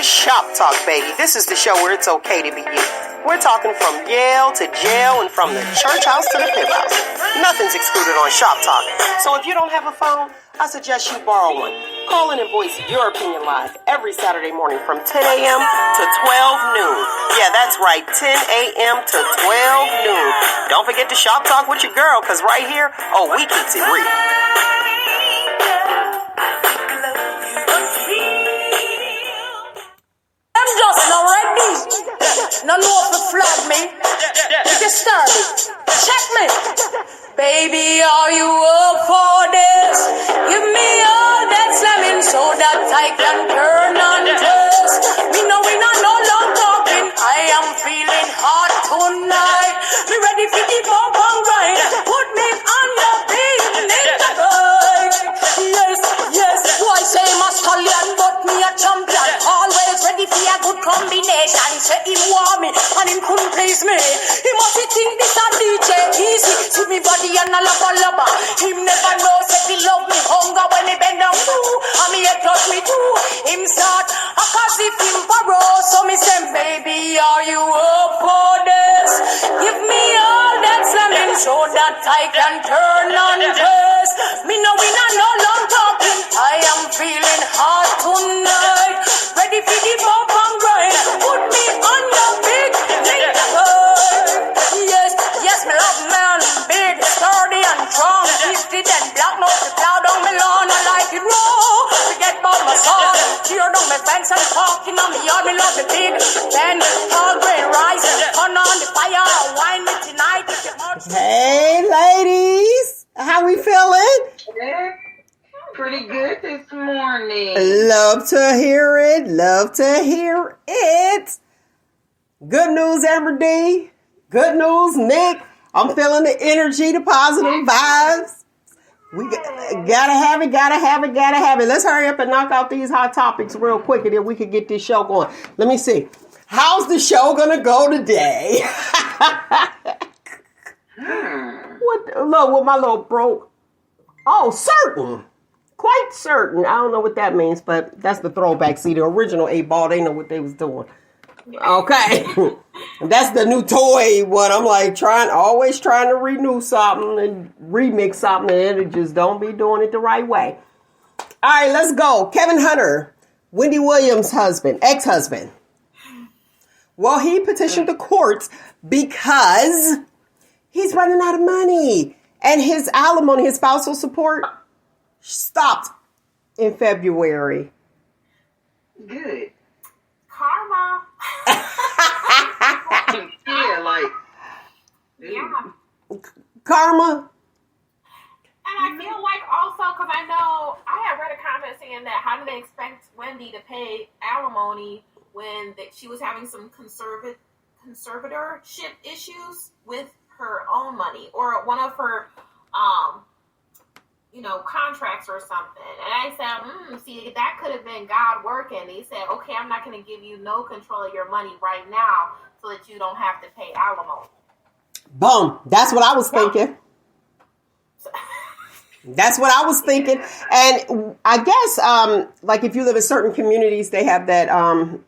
Shop Talk, baby. This is the show where it's okay to be you. We're talking from Yale to jail and from the church house to the pimp house. Nothing's excluded on Shop Talk. So if you don't have a phone, I suggest you borrow one. Call in and voice your opinion live every Saturday morning from 10 a.m. to 12 noon. Yeah, that's right, 10 a.m. to 12 noon. Don't forget to Shop Talk with your girl, because right here, we keeps it real. I'm just not ready. No know if you flag me. You can start it. Check me. Baby, are you up for this? Give me all that slamming so that I can turn on this. Me know we not no long talking. I am feeling hot tonight. Me ready for the bump and grind. Put me on your feet in the bike. Yes, yes. Why say I'm a stallion, but me a champion. Always ready for a good combination. Say him want me and him couldn't please me. He must think this a DJ easy. See me body and a lava. Him never know say he love me. Hunger when he bend down too. And me head touch me too. Him start a cause if him borrow. So me say, baby, are you up for this? Give me all that slamming so that I can turn on this. Me know we not no long talking. I am feeling hot tonight. Ready for the bump and grind. Put me on your big Yes, yes, me love man. Big, sturdy and strong. Gifted and black, no to cloud on me lawn. I like it raw. Forget about my song. Tear down my fence and talking on me yard. Me love it big. Then tall grain rice. Turn on the fire. Wine me tonight. Hey, ladies. How we feeling? Pretty good this morning. Love to hear it. Love to hear it. Good news, Amber D. Good news, Nick. I'm feeling the energy, the positive vibes. We gotta have it. Let's hurry up and knock out these hot topics real quick, and then we can get this show going. Let me see. How's the show gonna go today? What my little broke? Oh, certain. Quite certain. I don't know what that means, but that's the throwback. See, the original 8-ball, they know what they was doing. Okay. That's the new toy one. I'm like always trying to renew something and remix something, and it just don't be doing it the right way. All right, let's go. Kevin Hunter, Wendy Williams' husband, ex-husband. Well, he petitioned the courts because he's running out of money. And his alimony, his spousal support, stopped in February. Good. Karma. Karma. And I feel like also, because I know I had read a comment saying that how do they expect Wendy to pay alimony when she was having some conservatorship issues with her own money or one of her contracts or something. And I said, see, that could have been God working. He said, okay, I'm not going to give you no control of your money right now so that you don't have to pay alimony. Boom. That's what I was thinking. That's what I was thinking. And I guess, like if you live in certain communities, they have that,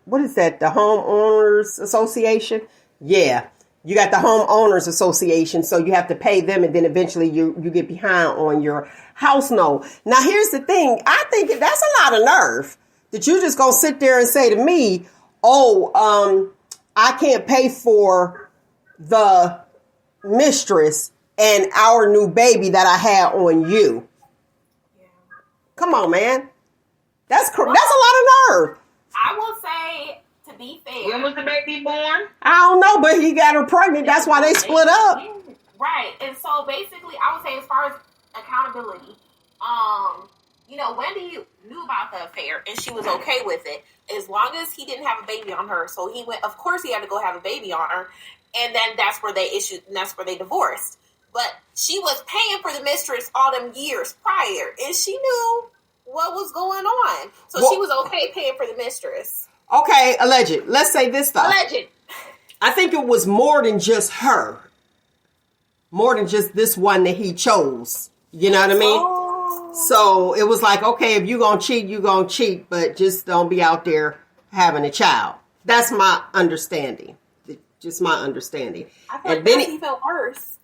what is that? The Homeowners Association? Yeah. You got the Homeowners Association, so you have to pay them, and then eventually you get behind on your house note. Now, here's the thing. I think that's a lot of nerve that you just gonna sit there and say to me, I can't pay for the mistress and our new baby that I had on you. Yeah. Come on, man. That's a lot of nerve. I will say, to be fair, When was the baby born? I don't know, but he got her pregnant. That's why they split up. Right. And so basically, I would say as far as accountability, Wendy knew about the affair and she was okay with it as long as he didn't have a baby on her. So he went, of course he had to go have a baby on her. And then that's where they divorced. But she was paying for the mistress all them years prior, and she knew what was going on. So she was okay paying for the mistress. Okay, alleged. Let's say this stuff. Alleged. I think it was more than just her. More than just this one that he chose. You know what I mean? Oh. So it was like, okay, if you're going to cheat, you're going to cheat. But just don't be out there having a child. That's my understanding. Just my understanding. I feel And like then that's even worse.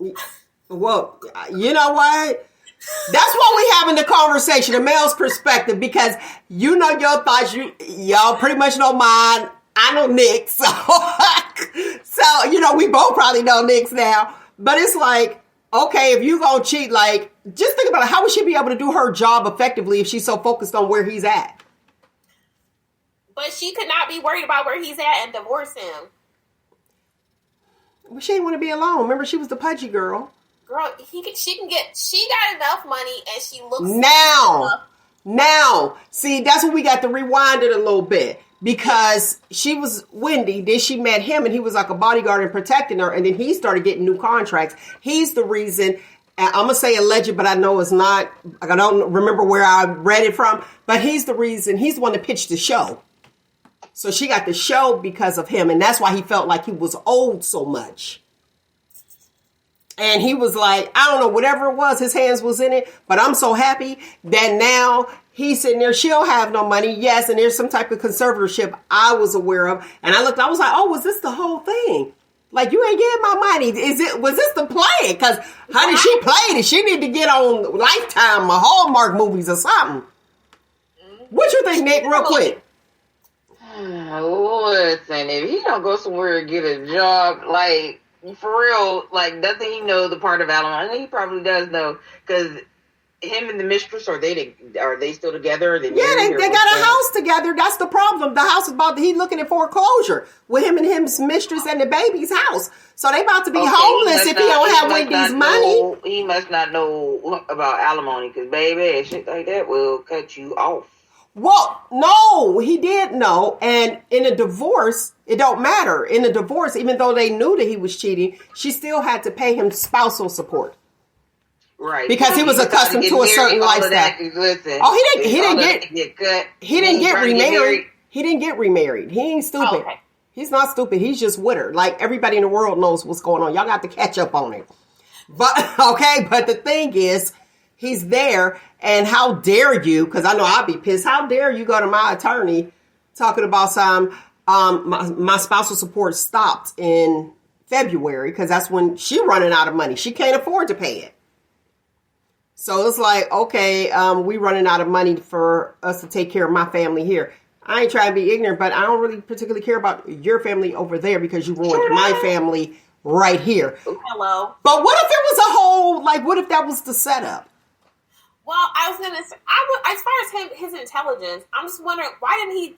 well, you know what? That's why we having the conversation, a male's perspective, because you know your thoughts. Y'all pretty much know mine. I know Nick's. So you know, we both probably know Nick's now. But it's like, okay, if you gonna cheat, like, just think about it. How would she be able to do her job effectively if she's so focused on where he's at? But she could not be worried about where he's at and divorce him. Well, she didn't want to be alone. Remember, she was the pudgy girl. Girl, she got enough money and she looks Now, see, that's what we got to rewind it a little bit. Because she was Wendy, then she met him and he was like a bodyguard and protecting her. And then he started getting new contracts. He's the reason, I'm going to say alleged, but I know it's not. I don't remember where I read it from. But he's the reason, he's the one that pitched the show. So she got the show because of him. And that's why he felt like he was owed so much. And he was like, I don't know, whatever it was, his hands was in it. But I'm so happy that now he's sitting there. She don't have no money. Yes, and there's some type of conservatorship I was aware of. And I was like, oh, was this the whole thing? Like, you ain't getting my money. Was this the play? Because, honey, she played it. She need to get on Lifetime or Hallmark movies or something. What you think, Nick, real quick? Listen, if he don't go somewhere and get a job, like, for real, like, doesn't he know the part of alimony? I think he probably does know, because him and the mistress, are they still together? Yeah, they got a house together. That's the problem. The house is he's looking at foreclosure with him and his mistress and the baby's house. So they about to be homeless if he don't have Wendy's money. He must not know about alimony, because baby, shit like that will cut you off. Well, no, he did know. And in a divorce, it don't matter. In a divorce, even though they knew that he was cheating, she still had to pay him spousal support. Right. Because he was accustomed to a certain lifestyle. Listen, he didn't get remarried. He didn't get remarried. He ain't stupid. Oh, okay. He's not stupid. He's just with her. Like, everybody in the world knows what's going on. Y'all got to catch up on it. But the thing is, he's there, and how dare you, because I know I'll be pissed, how dare you go to my attorney talking about some, my spousal support stopped in February, because that's when she running out of money. She can't afford to pay it. So it's like, okay, we running out of money for us to take care of my family here. I ain't trying to be ignorant, but I don't really particularly care about your family over there because you ruined my family right here. Hello. But what if it was a whole, like, what if that was the setup? Well, I was gonna say, as far as his intelligence, I'm just wondering, why didn't he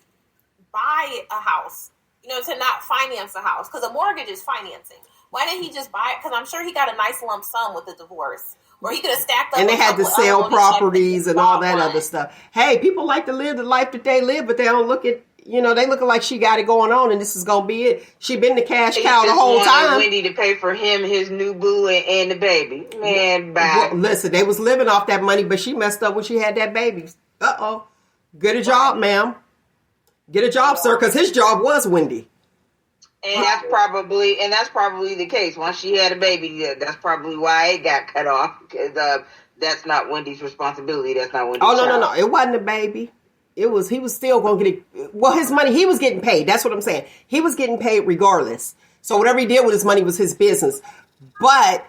buy a house? You know, to not finance a house, because a mortgage is financing. Why didn't he just buy it? Because I'm sure he got a nice lump sum with the divorce, or he could have stacked up. And they had to sell properties and all that other stuff. Hey, people like to live the life that they live, but they don't look at. You know, they looking like she got it going on, and this is gonna be it. She been the cash cow the whole time. Wendy to pay for him, his new boo, and the baby. Man, bye. Well, listen, they was living off that money, but she messed up when she had that baby. Get a job, ma'am. Get a job, sir, because his job was Wendy. And that's probably the case. Once she had a baby, that's probably why it got cut off. Because that's not Wendy's responsibility. That's not Wendy's child. No. It wasn't a baby. He was still going to get it. Well, his money, he was getting paid. That's what I'm saying. He was getting paid regardless. So whatever he did with his money was his business. But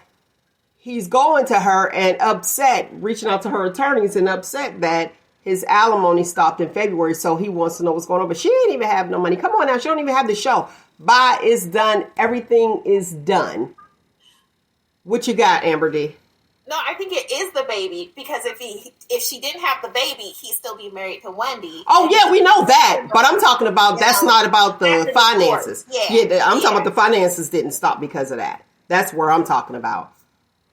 he's going to her and upset, reaching out to her attorneys and upset that his alimony stopped in February. So he wants to know what's going on. But she didn't even have no money. Come on now. She don't even have the show. Bye is done. Everything is done. What you got, Amber D? No, I think it is the baby, because if she didn't have the baby, he'd still be married to Wendy. Oh yeah, we know that, but I'm talking about that's not about the finances. I'm talking about the finances didn't stop because of that. That's where I'm talking about.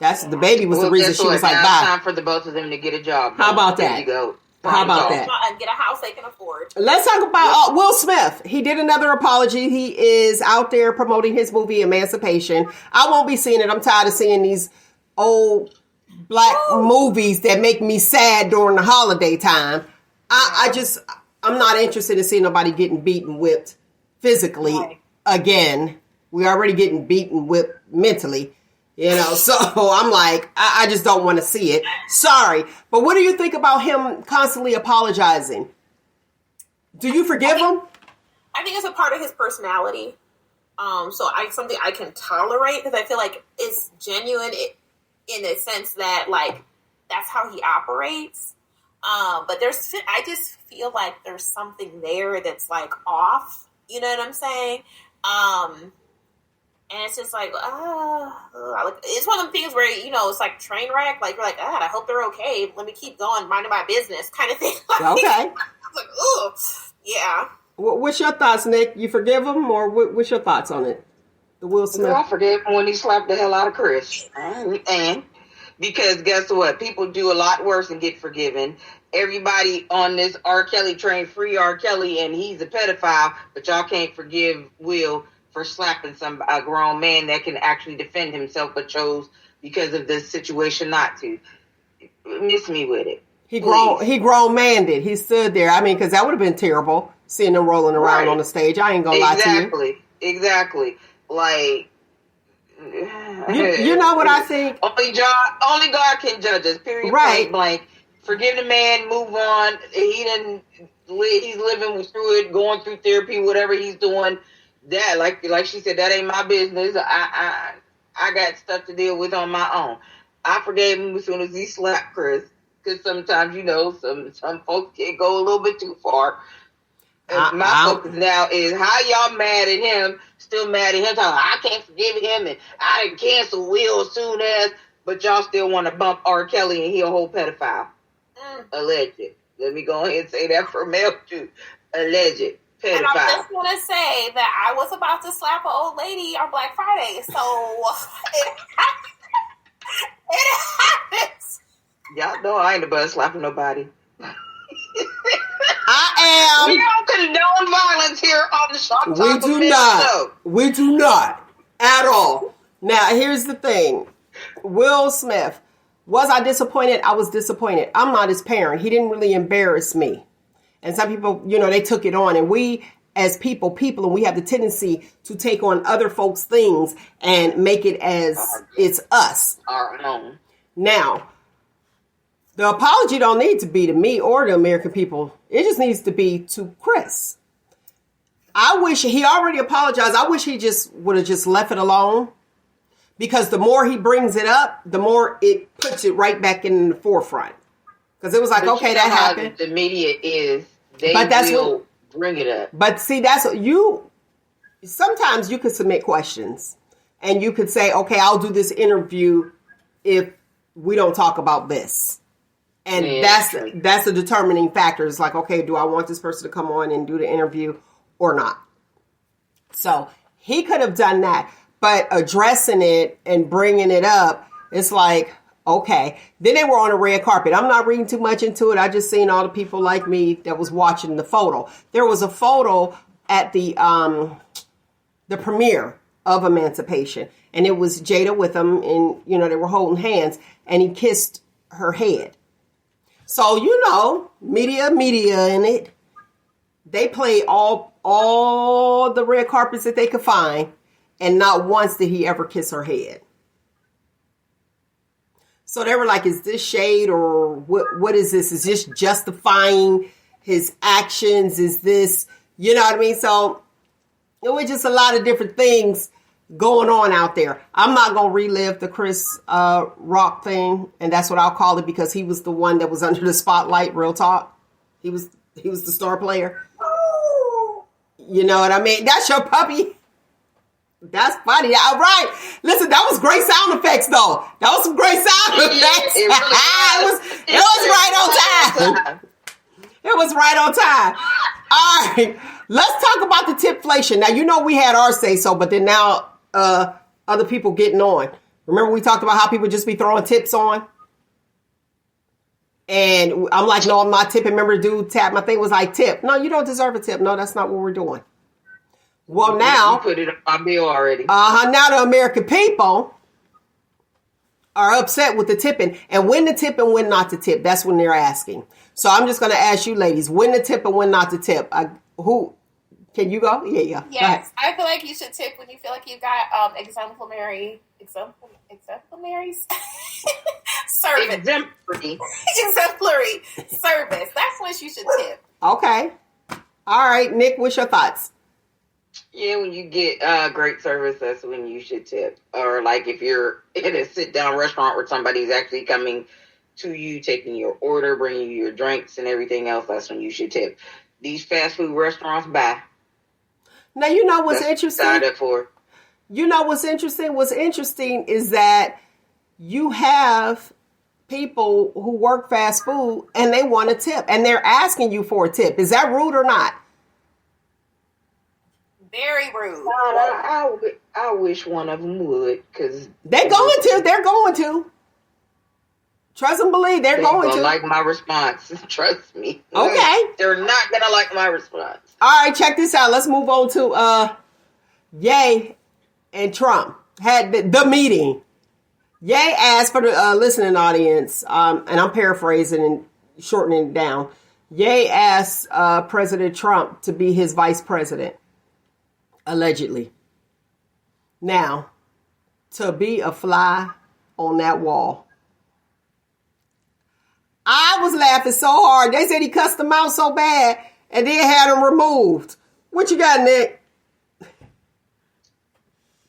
That's the baby was the reason she was like, bye. It's time for the both of them to get a job. How about that? There you go. How about that? And get a house they can afford. Let's talk about Will Smith. He did another apology. He is out there promoting his movie Emancipation. I won't be seeing it. I'm tired of seeing these old black movies that make me sad during the holiday time. I'm not interested in seeing nobody getting beaten, whipped physically again. We already getting beaten, whipped mentally, you know. So I'm like, I just don't want to see it. Sorry, but what do you think about him constantly apologizing? Do you forgive him? I think it's a part of his personality. Something I can tolerate because I feel like it's genuine in the sense that like that's how he operates. But I just feel like there's something there that's like off. You know what I'm saying? And it's just like, it's one of the things where, you know, it's like train wreck. Like, you're like, I hope they're okay. Let me keep going, minding my business kind of thing. Okay. I was like, oh, yeah. What's your thoughts, Nick? You forgive him, or what's your thoughts on it? The Will Smith. I forgave him when he slapped the hell out of Chris. And because guess what? People do a lot worse and get forgiven. Everybody on this R. Kelly train, free R. Kelly, and he's a pedophile, but y'all can't forgive Will for slapping a grown man that can actually defend himself, but chose because of this situation not to. Miss me with it. He grown manned it. He stood there. I mean, because that would have been terrible, seeing them rolling around on the stage. I ain't gonna lie to you. Exactly. Like, you know what I think? Only God can judge us. Period. Right. Point blank. Forgive the man. Move on. He's living through it, going through therapy, whatever he's doing. That, like she said, that ain't my business. I got stuff to deal with on my own. I forgave him as soon as he slapped Chris, because sometimes, you know, some folks can go a little bit too far. My focus now is how y'all mad at him, still mad at him, talking, I can't forgive him, and I didn't cancel Will as soon as, but y'all still want to bump R. Kelly and he a whole pedophile. Alleged. Let me go ahead and say that for male too. Alleged. Pedophile. And I just want to say that I was about to slap an old lady on Black Friday, so it happens. Y'all know I ain't about slapping nobody. I am. We don't condone violence here on the Shock Top We do not. We do not at all. Now, here's the thing. Will Smith. Was I disappointed? I was disappointed. I'm not his parent. He didn't really embarrass me. And some people, you know, they took it on. And we, as people, and we have the tendency to take on other folks' things and make it as it's us. Our own. Now, the apology don't need to be to me or the American people. It just needs to be to Chris. I wish he already apologized. I wish he just would have just left it alone. Because the more he brings it up, the more it puts it right back in the forefront. Because it was like, okay, that happened. The media is, they will bring it up. But see, that's you. Sometimes you could submit questions. And you could say, okay, I'll do this interview if we don't talk about this. And that's a determining factor. It's like, okay, do I want this person to come on and do the interview or not? So he could have done that. But addressing it and bringing it up, it's like, okay. Then they were on a red carpet. I'm not reading too much into it. I just seen all the people like me that was watching the photo. There was a photo at the premiere of Emancipation. And it was Jada with him. And, you know, they were holding hands. And he kissed her head. So, you know, media in it. They played all the red carpets that they could find. And not once did he ever kiss her head. So they were like, is this shade or what is this? Is this justifying his actions? Is this, you know what I mean? So it was just a lot of different things going on out there. I'm not going to relive the Chris Rock thing. And that's what I'll call it, because he was the one that was under the spotlight, real talk. He was the star player. You know what I mean? That's your puppy. That's funny. All right. Listen, that was great sound effects, though. That was some great sound effects. It was right on time. It was right on time. All right. Let's talk about the tipflation. Now, you know we had our say-so, but then now other people getting on. Remember we talked about how people just be throwing tips on? And I'm like, no, I'm not tipping. Remember the dude tapped my thing, was like, tip. No, you don't deserve a tip. No, that's not what we're doing. Well, now, you put it on my bill already. Now the American people are upset with the tipping, and when to tip and when not to tip. That's when they're asking. So I'm just going to ask you, ladies, when to tip and when not to tip. Who can you go? Yeah. Yes, I feel like you should tip when you feel like you've got exemplary service. Exemplary service. That's when you should tip. Okay. All right, Nick, what's your thoughts? Yeah, when you get great service, that's when you should tip. Or like if you're in a sit-down restaurant where somebody's actually coming to you, taking your order, bringing you your drinks and everything else, that's when you should tip. These fast food restaurants, bye. Now, you know what's That's interesting? signed up for. You know what's interesting? What's interesting is that you have people who work fast food and they want a tip and they're asking you for a tip. Is that rude or not? Very rude. I wish one of them would, because They're going to. They're going to. Trust and believe they're going to. like my response. Trust me. Okay. They're not gonna like my response. All right, check this out. Let's move on to Ye and Trump had the meeting. Ye asked for the listening audience, and I'm paraphrasing and shortening it down. Ye asked President Trump to be his vice president, allegedly. Now, to be a fly on that wall. I was laughing so hard. They said he cussed him out so bad and then had him removed. What you got, Nick?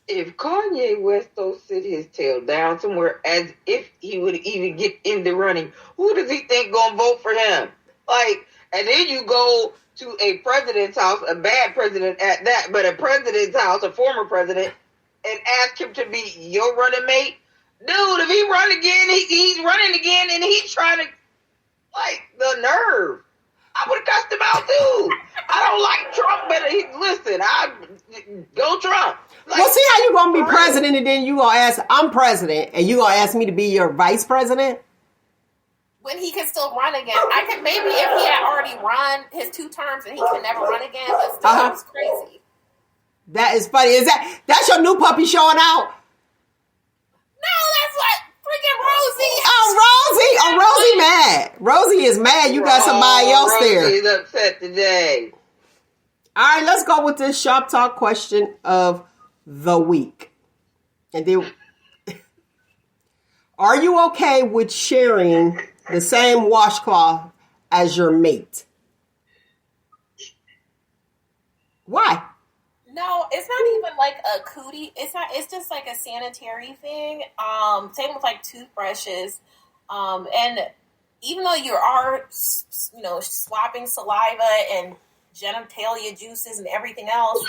If Kanye West don't sit his tail down somewhere as if he would even get in the running, who does he think gonna vote for him? Like, and then you go to a president's house, a bad president at that, but a president's house, a former president, and ask him to be your running mate? Dude, if he run again, he's running again, and he's trying to, like, the nerve. I would have cussed him out, too. I don't like Trump, but go Trump. Like, Well, see how you going to be president and then you going to ask, I'm president, and you going to ask me to be your vice president? When he could still run again. I could maybe if he had already run his 2 terms and he could never run again, but still that was crazy. That is funny. That's your new puppy showing out? No, that's what freaking Rosie. Oh, Rosie mad. Rosie is mad. You got somebody else there. Rosie's upset today. All right, let's go with this shop talk question of the week. And then, are you okay with sharing the same washcloth as your mate? Why? No, it's not even like a cootie. It's just like a sanitary thing. Same with like toothbrushes. And even though you are, swapping saliva and genitalia juices and everything else,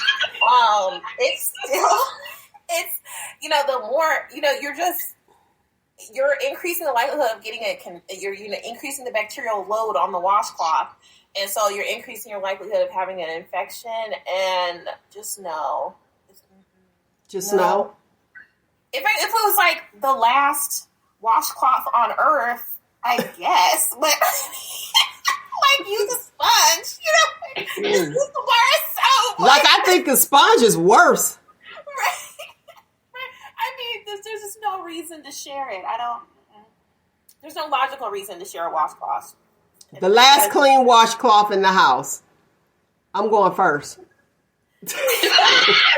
it's still, the more, you're increasing the likelihood of getting you're increasing the bacterial load on the washcloth. And so you're increasing your likelihood of having an infection, and just no. Just no? If it was like the last washcloth on Earth, I guess. But like use a sponge, just use the bar of soap. Like, I think the sponge is worse. Right. I mean, there's just no reason to share it. There's no logical reason to share a washcloth. The last clean washcloth in the house. I'm going first.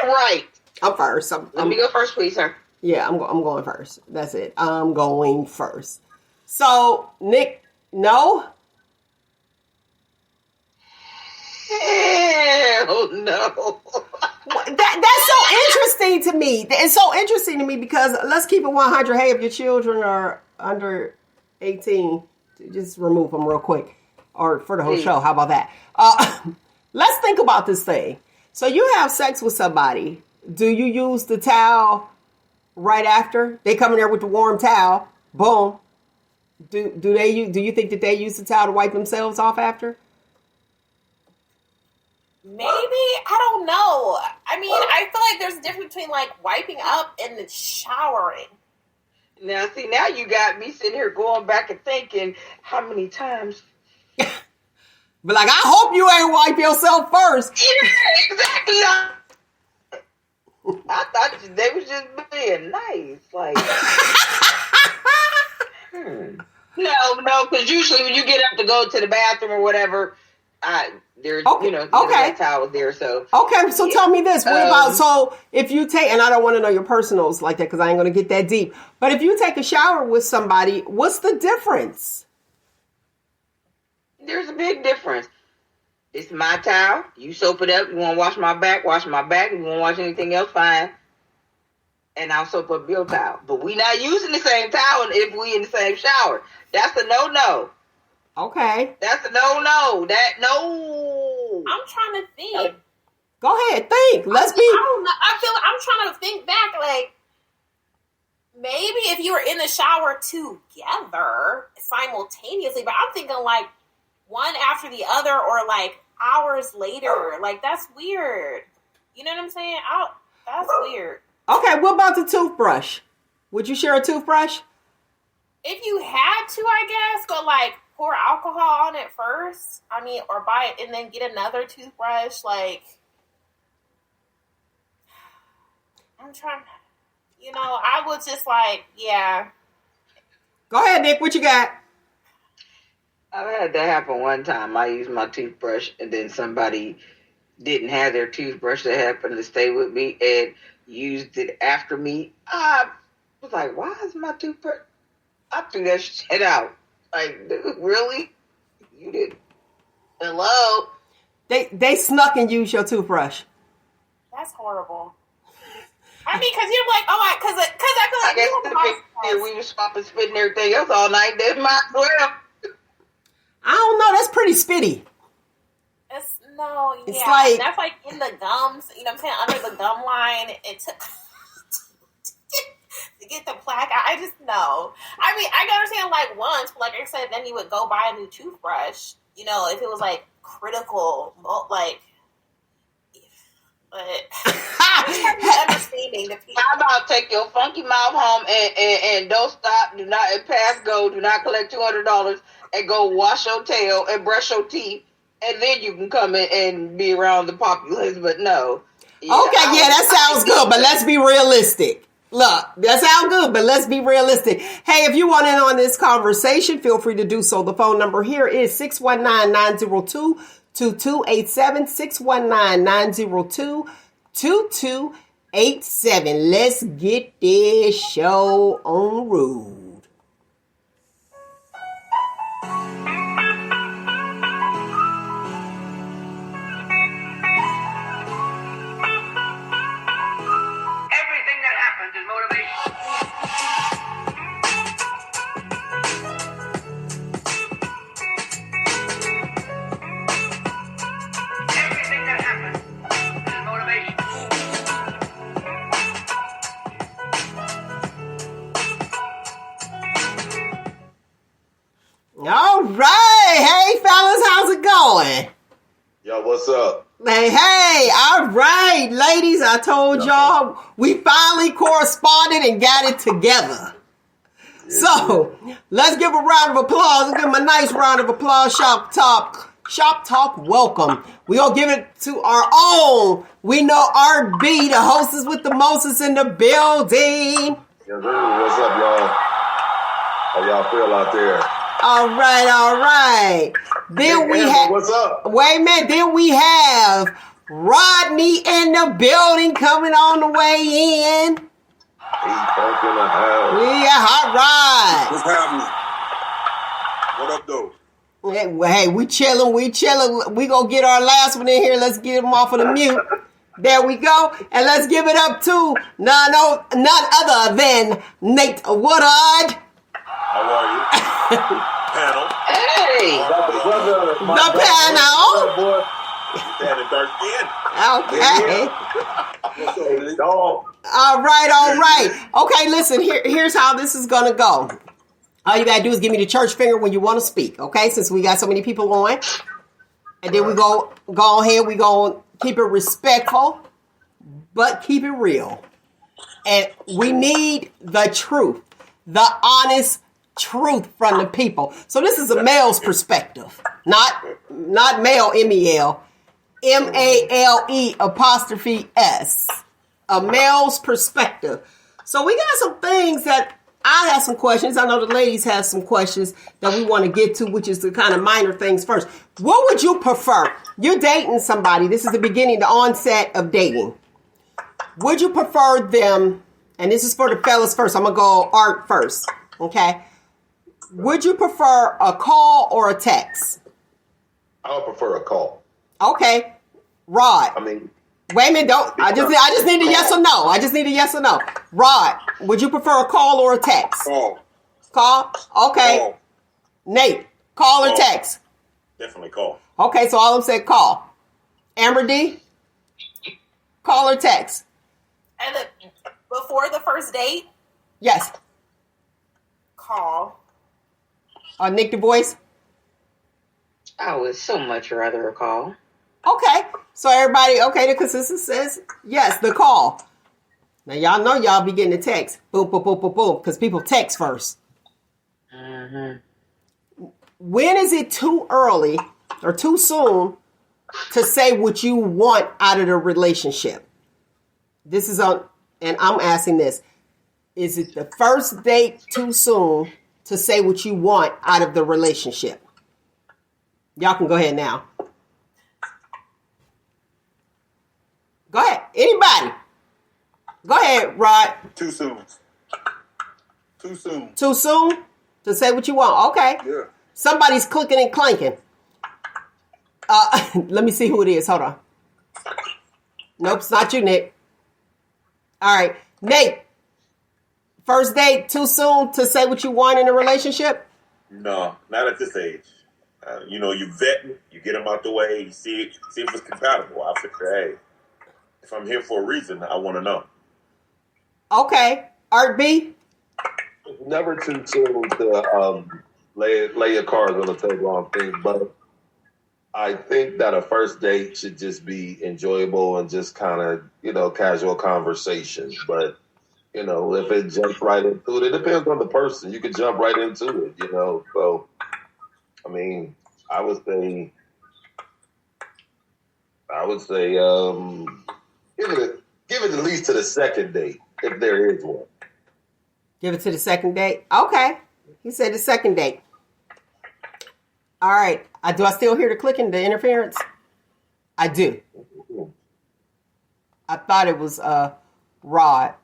Right. I'm first. Let me go first, please, sir. Yeah, I'm going first. That's it. I'm going first. So, Nick, no? Hell no. That's so interesting to me. It's so interesting to me because let's keep it 100. Hey, if your children are under 18, just remove them real quick. Or for the whole show. How about that? Let's think about this thing. So you have sex with somebody. Do you use the towel right after? They come in there with the warm towel. Boom. Do you think that they use the towel to wipe themselves off after? Maybe. I don't know. I mean, I feel like there's a difference between like wiping up and showering. Now you got me sitting here going back and thinking how many times. But like, I hope you ain't wipe yourself first. Yeah, exactly. I thought they was just being nice. Like, No, because usually when you get up to go to the bathroom or whatever, there's, that towel there. So okay, so tell me this. What about, so if you take, and I don't want to know your personals like that because I ain't going to get that deep, but if you take a shower with somebody, what's the difference? There's a big difference. It's my towel. You soap it up. You want to wash my back? Wash my back. You want to wash anything else? Fine. And I'll soap up your towel. But we not using the same towel if we in the same shower. That's a no-no. Okay. That's a no-no. No. I'm trying to think. Go ahead, think. Let's be. I don't know. I feel like I'm trying to think back. Like maybe if you were in the shower together simultaneously, but I'm thinking like one after the other or like hours later. Like that's weird. You know what I'm saying? That's weird. Okay, what about the toothbrush? Would you share a toothbrush? If you had to, I guess, go like pour alcohol on it first. I mean, or buy it and then get another toothbrush. Like, I'm trying, I would just like, yeah. Go ahead, Nick. What you got? I've had that happen one time. I used my toothbrush and then somebody didn't have their toothbrush that happened to stay with me and used it after me. I was like, why is my toothbrush? I threw that shit out. Like, dude, really? You did? Hello? They snuck and used your toothbrush. That's horrible. I mean, because you're like, because I feel like we were swapping spit and everything else all night. That's my well. I don't know. That's pretty spitty. It's like that's like in the gums. You know what I'm saying? Under the gum line, it took to get the plaque out. I just know. I mean, I can understand like once, but like I said, then you would go buy a new toothbrush. If it was like critical, like. But understanding the people. How about take your funky mouth home and don't stop, do not pass go, do not collect $200 and go wash your tail and brush your teeth, and then you can come in and be around the populace. But no. That sounds good, but let's be realistic. Look, that sounds good, but let's be realistic. Hey, if you want in on this conversation, feel free to do so. The phone number here is 619-902-2287, 619-902-2287. Let's get this show on the road. Everything that happens is motivation. Everything that happens is motivation. All right. Hey, fellas, how's it going? Yo, what's up? Hey, all right, ladies, I told y'all we finally corresponded and got it together. So, let's give a round of applause. Let's give them a nice round of applause. Shop Talk, welcome. We gonna give it to our own. We know RB, the hostess with the mostest in the building. Yes, what's up, y'all? How y'all feel out there? All right. Then we have. What's up? Wait a minute. Then we have Rodney in the building coming on the way in. He's back in the house. Yeah, all right. What's happening? What up, though? Hey, we chilling. We gonna get our last one in here. Let's get him off of the mute. There we go. And let's give it up to none other than Nate Woodard. How are you? Panel. Hey! The panel. Boy. Panel dark Okay. Dog. All right. Okay, listen, here's how this is going to go. All you got to do is give me the church finger when you want to speak, okay? Since we got so many people on. And then we go ahead, we going to keep it respectful, but keep it real. And we need the truth, the honest truth from the people. So this is a male's perspective, not male, M-E-L, M-A-L-E apostrophe S, a male's perspective. So we got some things that I have some questions. I know the ladies have some questions that we want to get to, which is the kind of minor things first. What would you prefer? You're dating somebody. This is the beginning, the onset of dating. Would you prefer them, and this is for the fellas first. I'm going to go Art first, okay? Would you prefer a call or a text? I would prefer a call. Okay. Rod. I mean, Wait a minute, don't. I just need a yes or no. I just need a yes or no. Rod, would you prefer a call or a text? Call. Call? Okay. Call. Nate, call or Call. text? Definitely call. Okay, so all of them said call. Amber D? Call or text? And before the first date, Yes. call. Nick the voice? I would so much rather a call. Okay. So everybody, okay, the consensus says yes, the call. Now y'all know y'all be getting the text. Boom, boom, boom, boom, boom. Because people text first. When is it too early or too soon to say what you want out of the relationship? This is on, and I'm asking this. Is it the first date too soon to say what you want out of the relationship? Y'all can go ahead now. Go ahead. Anybody. Go ahead, Rod. Too soon. Too soon. Too soon to say what you want. Okay. Yeah. Somebody's clicking and clanking. Let me see who it is. Hold on. Nope, it's not you, Nick. All right. Nate, first date, too soon to say what you want in a relationship? No, not at this age. You know, you vet, you get them out the way, you see if it's compatible. I figure, hey, if I'm here for a reason, I want to know. Okay. Art B? never too soon to lay your cards on the table on things, but I think that a first date should just be enjoyable and just kind of, casual conversation. But, if it jumps right into it, it depends on the person. You could jump right into it, So, I mean, I would say, give it at least to the second date, if there is one. Give it to the second date? Okay. He said the second date. All right. Do I still hear the clicking, the interference? I do. I thought it was Rod,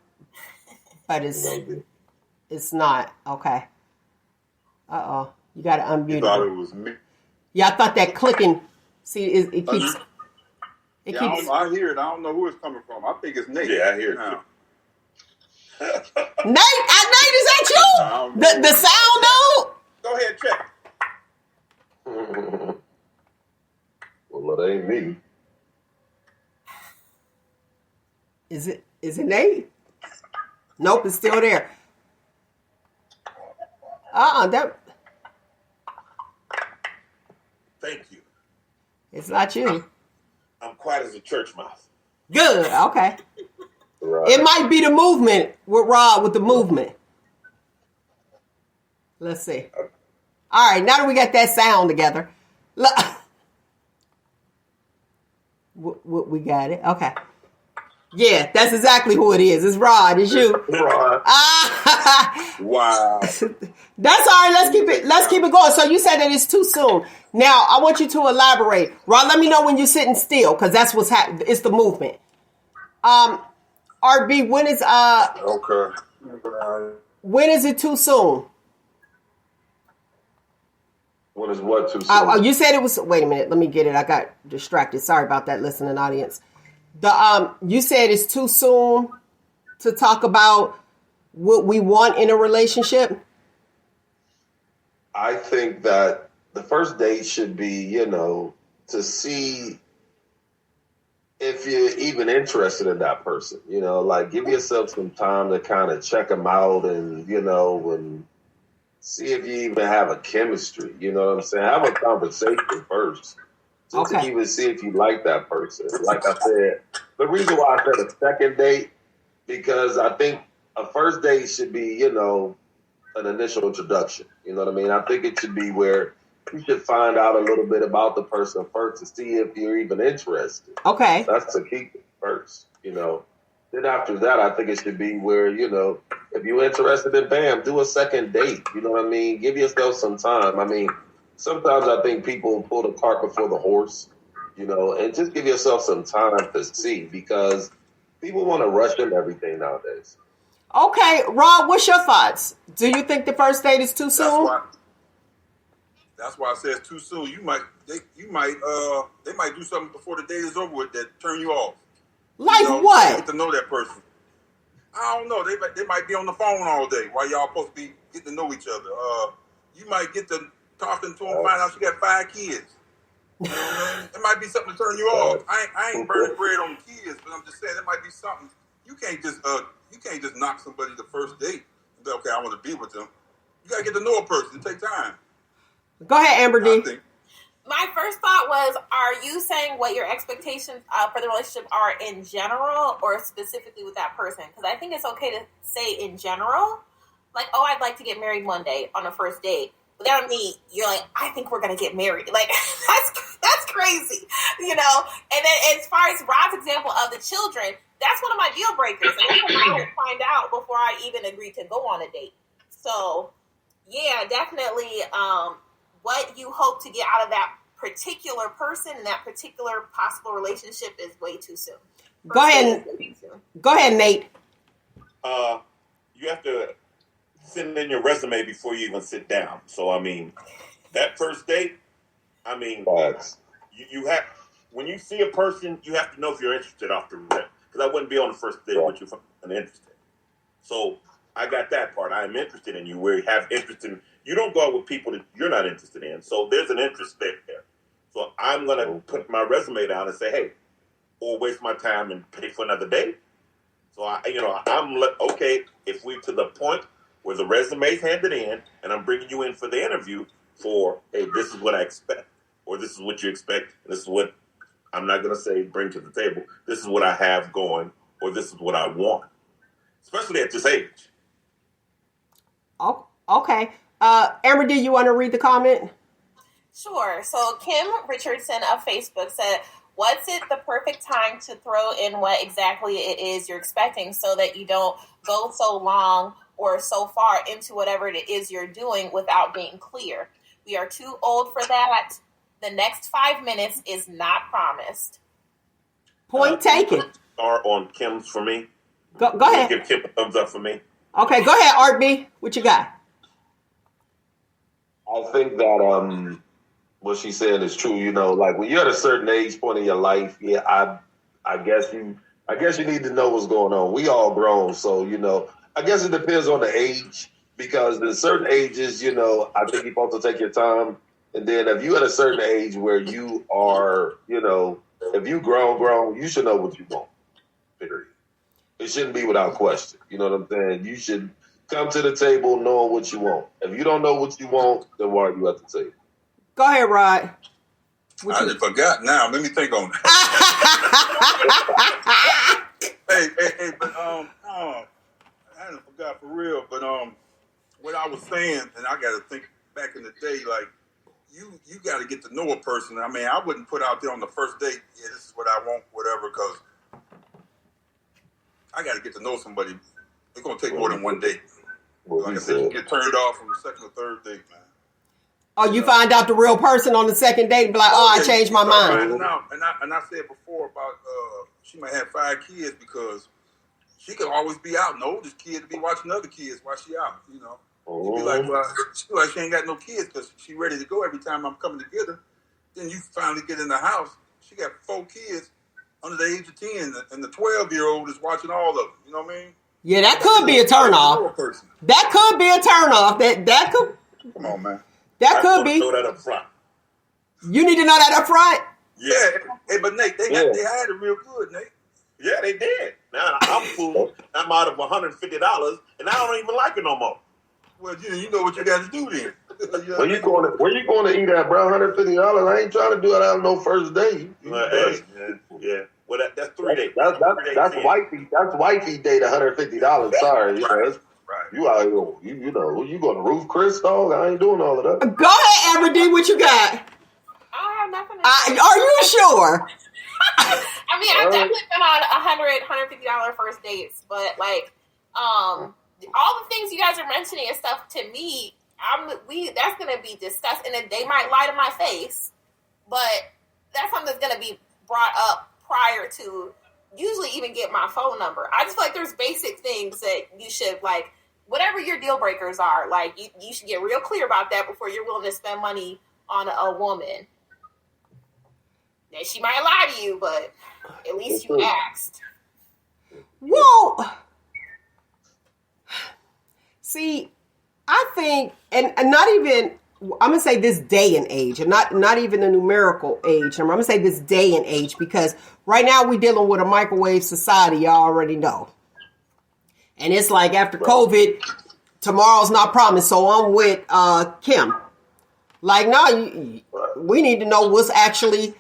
but it's not. Okay. Uh-oh. You got to unmute You it. thought it was me. Yeah, I thought that clicking, see, it keeps... It Yeah, keeps... I hear it. I don't know who it's coming from. I think it's Nate. Yeah, I hear it. Now. Nate, is that you? The sound dude? Go ahead, check. Well, it ain't me. Is it Nate? Nope, it's still there. That Thank you. it's not you. I'm quiet as a church mouse. Good, okay. Right. It might be the movement with Rod with the movement. Let's see. All right, now that we got that sound together, we got it. Okay. Yeah, that's exactly who it is. It's Rod. It's you. Right. Wow. That's all right. Let's keep it going. So you said that it's too soon. Now I want you to elaborate. Rod, let me know when you're sitting still, because that's what's happening. It's the movement. RB, Okay. when is it too soon? When is what too soon? You said it was. Wait a minute. Let me get it. I got distracted. Sorry about that, listening audience. You said it's too soon to talk about what we want in a relationship. I think that the first date should be, to see if you're even interested in that person. Like give yourself some time to kind of check them out and, and see if you even have a chemistry. You know what I'm saying? Have a conversation first. Just to even see if you like that person. Like I said, the reason why I said a second date, because I think a first date should be, an initial introduction. You know what I mean? I think it should be where you should find out a little bit about the person first to see if you're even interested. Okay. That's the key first, Then after that, I think it should be where, if you're interested, then bam, do a second date. You know what I mean? Give yourself some time. I mean, sometimes I think people pull the cart before the horse, and just give yourself some time to see, because people want to rush into everything nowadays. Okay, Rob, what's your thoughts? Do you think the first date is too soon? That's why I say it's too soon. They might do something before the date is over with that turn you off. Like You what? get to know that person. I don't know. They might be on the phone all day while y'all supposed to be getting to know each other. You might get to talking to them, find out she got 5 kids. You know what I mean? It might be something to turn you off. I ain't burning bread on the kids, but I'm just saying it might be something. You can't just knock somebody the first date and be okay, I want to be with them. You gotta get to know a person. It takes time. Go ahead, Amber D. I think. My first thought was, are you saying what your expectations for the relationship are in general or specifically with that person? Because I think it's okay to say in general, like, oh, I'd like to get married one day on a first date. But that don't mean you're like, I think we're going to get married. Like, that's crazy, you know? And then as far as Rod's example of the children, that's one of my deal breakers. And that's what I would find out before I even agreed to go on a date. So, yeah, definitely what you hope to get out of that particular person and that particular possible relationship is way too soon. Go ahead, Nate. You have to send in your resume before you even sit down. So, I mean, that first date, I mean, you have, when you see a person, you have to know if you're interested off the rip. Because I wouldn't be on the first date with you if I'm interested. So, I got that part. I am interested in you. We have interest in, you don't go out with people that you're not interested in. So, there's an interest there. So, I'm going to put my resume down and say, hey, or waste my time and pay for another date. So, I'm okay, if we're to the point where the resume's handed in and I'm bringing you in for the interview for, hey, this is what I expect, or this is what you expect, and this is what I'm not going to say bring to the table. This is what I have going, or this is what I want, especially at this age. Oh, okay. Amber D, you want to read the comment? Sure. So Kim Richardson of Facebook said, what's it the perfect time to throw in what exactly it is you're expecting so that you don't go so long or so far into whatever it is you're doing without being clear? We are too old for that. The next 5 minutes is not promised. Point taken. Are on Kim's for me. Go ahead. Give Kim a thumbs up for me. Okay, go ahead, Art B. What you got? I think that what she's saying is true. You know, like when you're at a certain age point in your life, yeah, I guess you need to know what's going on. We all grown, so I guess it depends on the age, because in certain ages, I think you're supposed to take your time. And then if you're at a certain age where you are, if you grown, you should know what you want. Period. It shouldn't be without question. You know what I'm saying? You should come to the table knowing what you want. If you don't know what you want, then why are you at the table? Go ahead, Rod. I just forgot now. Let me think on that. hey, but I hadn't forgot for real. But what I was saying, and I got to think back in the day, like you got to get to know a person. I mean, I wouldn't put out there on the first date, yeah, this is what I want, whatever, because I got to get to know somebody. It's gonna take more than one date. Like I said, you get turned off from the second or third date, man. Oh, you find out the real person on the second date and be like, I changed my mind. And I said before about she might have 5 kids because she could always be out. And the oldest kid to be watching other kids while she out, She'd be like, well, she ain't got no kids because she ready to go every time I'm coming to get her. Then you finally get in the house. She got 4 kids under the age of 10, and the 12-year-old is watching all of them. You know what I mean? Yeah, that could be a turnoff. That could be a turnoff. That could. Come on, man. That could be. Know that up front. You need to know that up front. Yeah. Hey, but Nate, they had it real good, Nate. Yeah, they did. Now I'm fooled. I'm out of $150, and I don't even like it no more. Well, you know what you got to do then. Where you going to eat at, bro? $150? I ain't trying to do it out no first day. Yeah. Well, that's 3 days. That's wifey. That's wifey date. $150. Sorry, right. You out here? You going to roof, Chris? Dog? I ain't doing all of that. Go ahead, Amber D. What you got? I don't have nothing to say. Are you sure? I mean, I've definitely been on $150 first dates, but like, all the things you guys are mentioning and stuff to me, that's gonna be discussed, and they might lie to my face, but that's something that's gonna be brought up prior to usually even get my phone number. I just feel like there's basic things that you should like whatever your deal breakers are, like you should get real clear about that before you're willing to spend money on a woman. Now, she might lie to you, but at least you asked. Well, see, I think, and not even, I'm going to say this day and age, and not even a numerical age. I'm going to say this day and age because right now we're dealing with a microwave society, y'all already know. And it's like after COVID, tomorrow's not promised, so I'm with Kim. Like, no, we need to know what's actually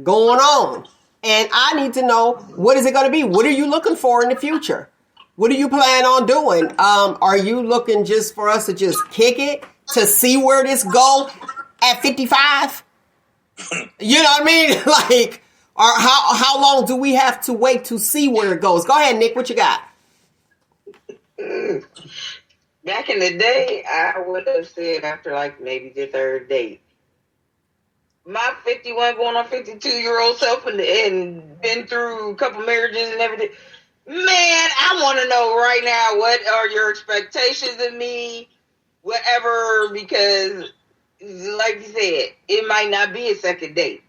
going on. And I need to know, what is it going to be? What are you looking for in the future? What do you plan on doing? Are you looking just for us to just kick it, to see where this go at 55? You know what I mean? Like, or how long do we have to wait to see where it goes? Go ahead, Nick, what you got? Back in the day, I would have said after like maybe the third date. My 51 going on 52-year-old self and been through a couple marriages and everything. Man, I want to know right now, what are your expectations of me? Whatever, because like you said, it might not be a second date.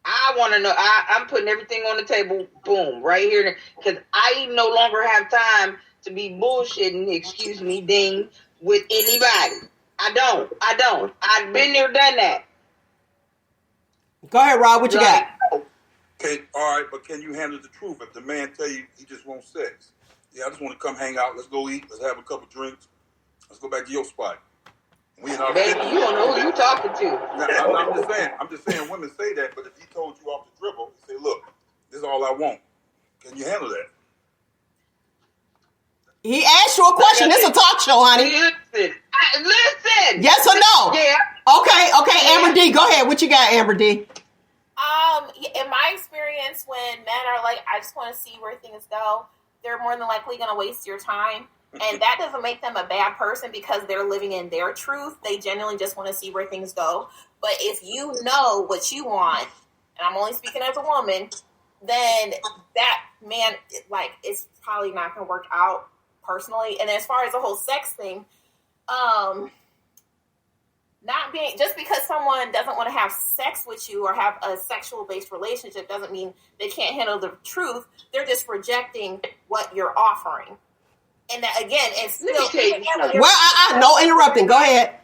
I want to know. I'm putting everything on the table, boom, right here. Because I no longer have time to be bullshitting, excuse me, ding, with anybody. I don't. I've been there, done that. Go ahead, Rob. What you got? Okay, all right, but can you handle the truth? If the man tell you he just wants sex, I just want to come hang out. Let's go eat. Let's have a couple drinks. Let's go back to your spot. We in our Baby, you don't know who you talking to. Now, I'm just saying women say that, but if he told you off the dribble, he say, look, this is all I want. Can you handle that? He asked you a question. This is a talk show, honey. Listen. Yes or no? Yeah. Okay. Amber D, go ahead. What you got, Amber D? In my experience, when men are like, I just want to see where things go, they're more than likely going to waste your time. And that doesn't make them a bad person because they're living in their truth. They genuinely just want to see where things go. But if you know what you want, and I'm only speaking as a woman, then that man, like, it's probably not going to work out personally. And as far as the whole sex thing, not being, just because someone doesn't want to have sex with you or have a sexual based relationship doesn't mean they can't handle the truth. They're just rejecting what you're offering. And that, again, it's still, no interrupting. Go ahead.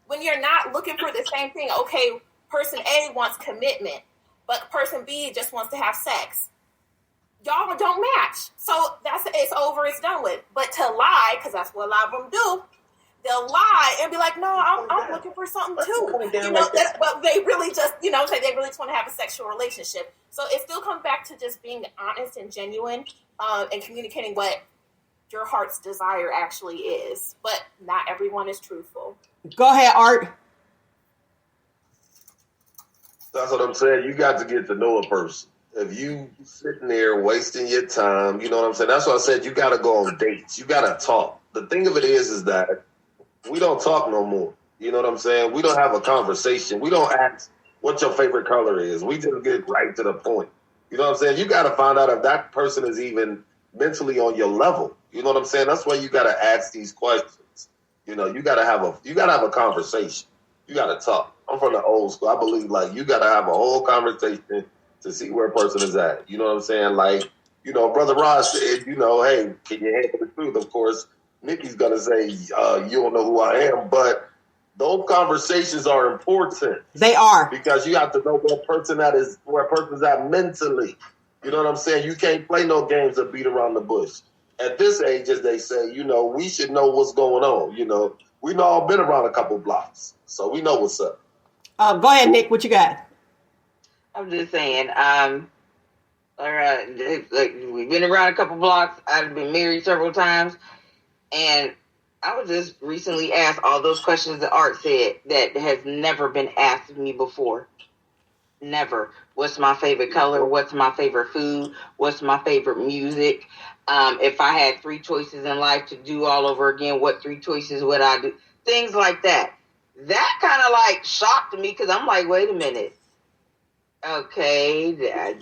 When you're not looking for the same thing, okay, person A wants commitment, but person B just wants to have sex. Y'all don't match. So it's over, it's done with. But to lie, because that's what a lot of them do, they'll lie and be like, no, I'm looking for something too. But they really just, they really just want to have a sexual relationship. So it still comes back to just being honest and genuine and communicating what your heart's desire actually is. But not everyone is truthful. Go ahead, Art. That's what I'm saying. You got to get to know a person. If you sitting there wasting your time, you know what I'm saying? That's why I said you got to go on dates. You got to talk. The thing of it is that we don't talk no more. You know what I'm saying? We don't have a conversation. We don't ask what your favorite color is. We just get right to the point. You know what I'm saying? You got to find out if that person is even mentally on your level. You know what I'm saying? That's why you got to ask these questions. You got to have a conversation. You got to talk. I'm from the old school. I believe like you got to have a whole conversation to see where a person is at. You know what I'm saying? Like, Brother Ross said, hey, can you handle the truth? Of course, Nikki's going to say, you don't know who I am. But those conversations are important. They are. Because you have to know where a person's at mentally. You know what I'm saying? You can't play no games or beat around the bush. At this age, as they say, we should know what's going on. We've all been around a couple blocks. So we know what's up. Go ahead, Nick. What you got? I'm just saying, like we've been around a couple blocks. I've been married several times. And I was just recently asked all those questions that Art said that has never been asked of me before. Never. What's my favorite color? What's my favorite food? What's my favorite music? If I had 3 choices in life to do all over again, what 3 choices would I do? Things like that. That kind of like shocked me because I'm like, wait a minute. Okay,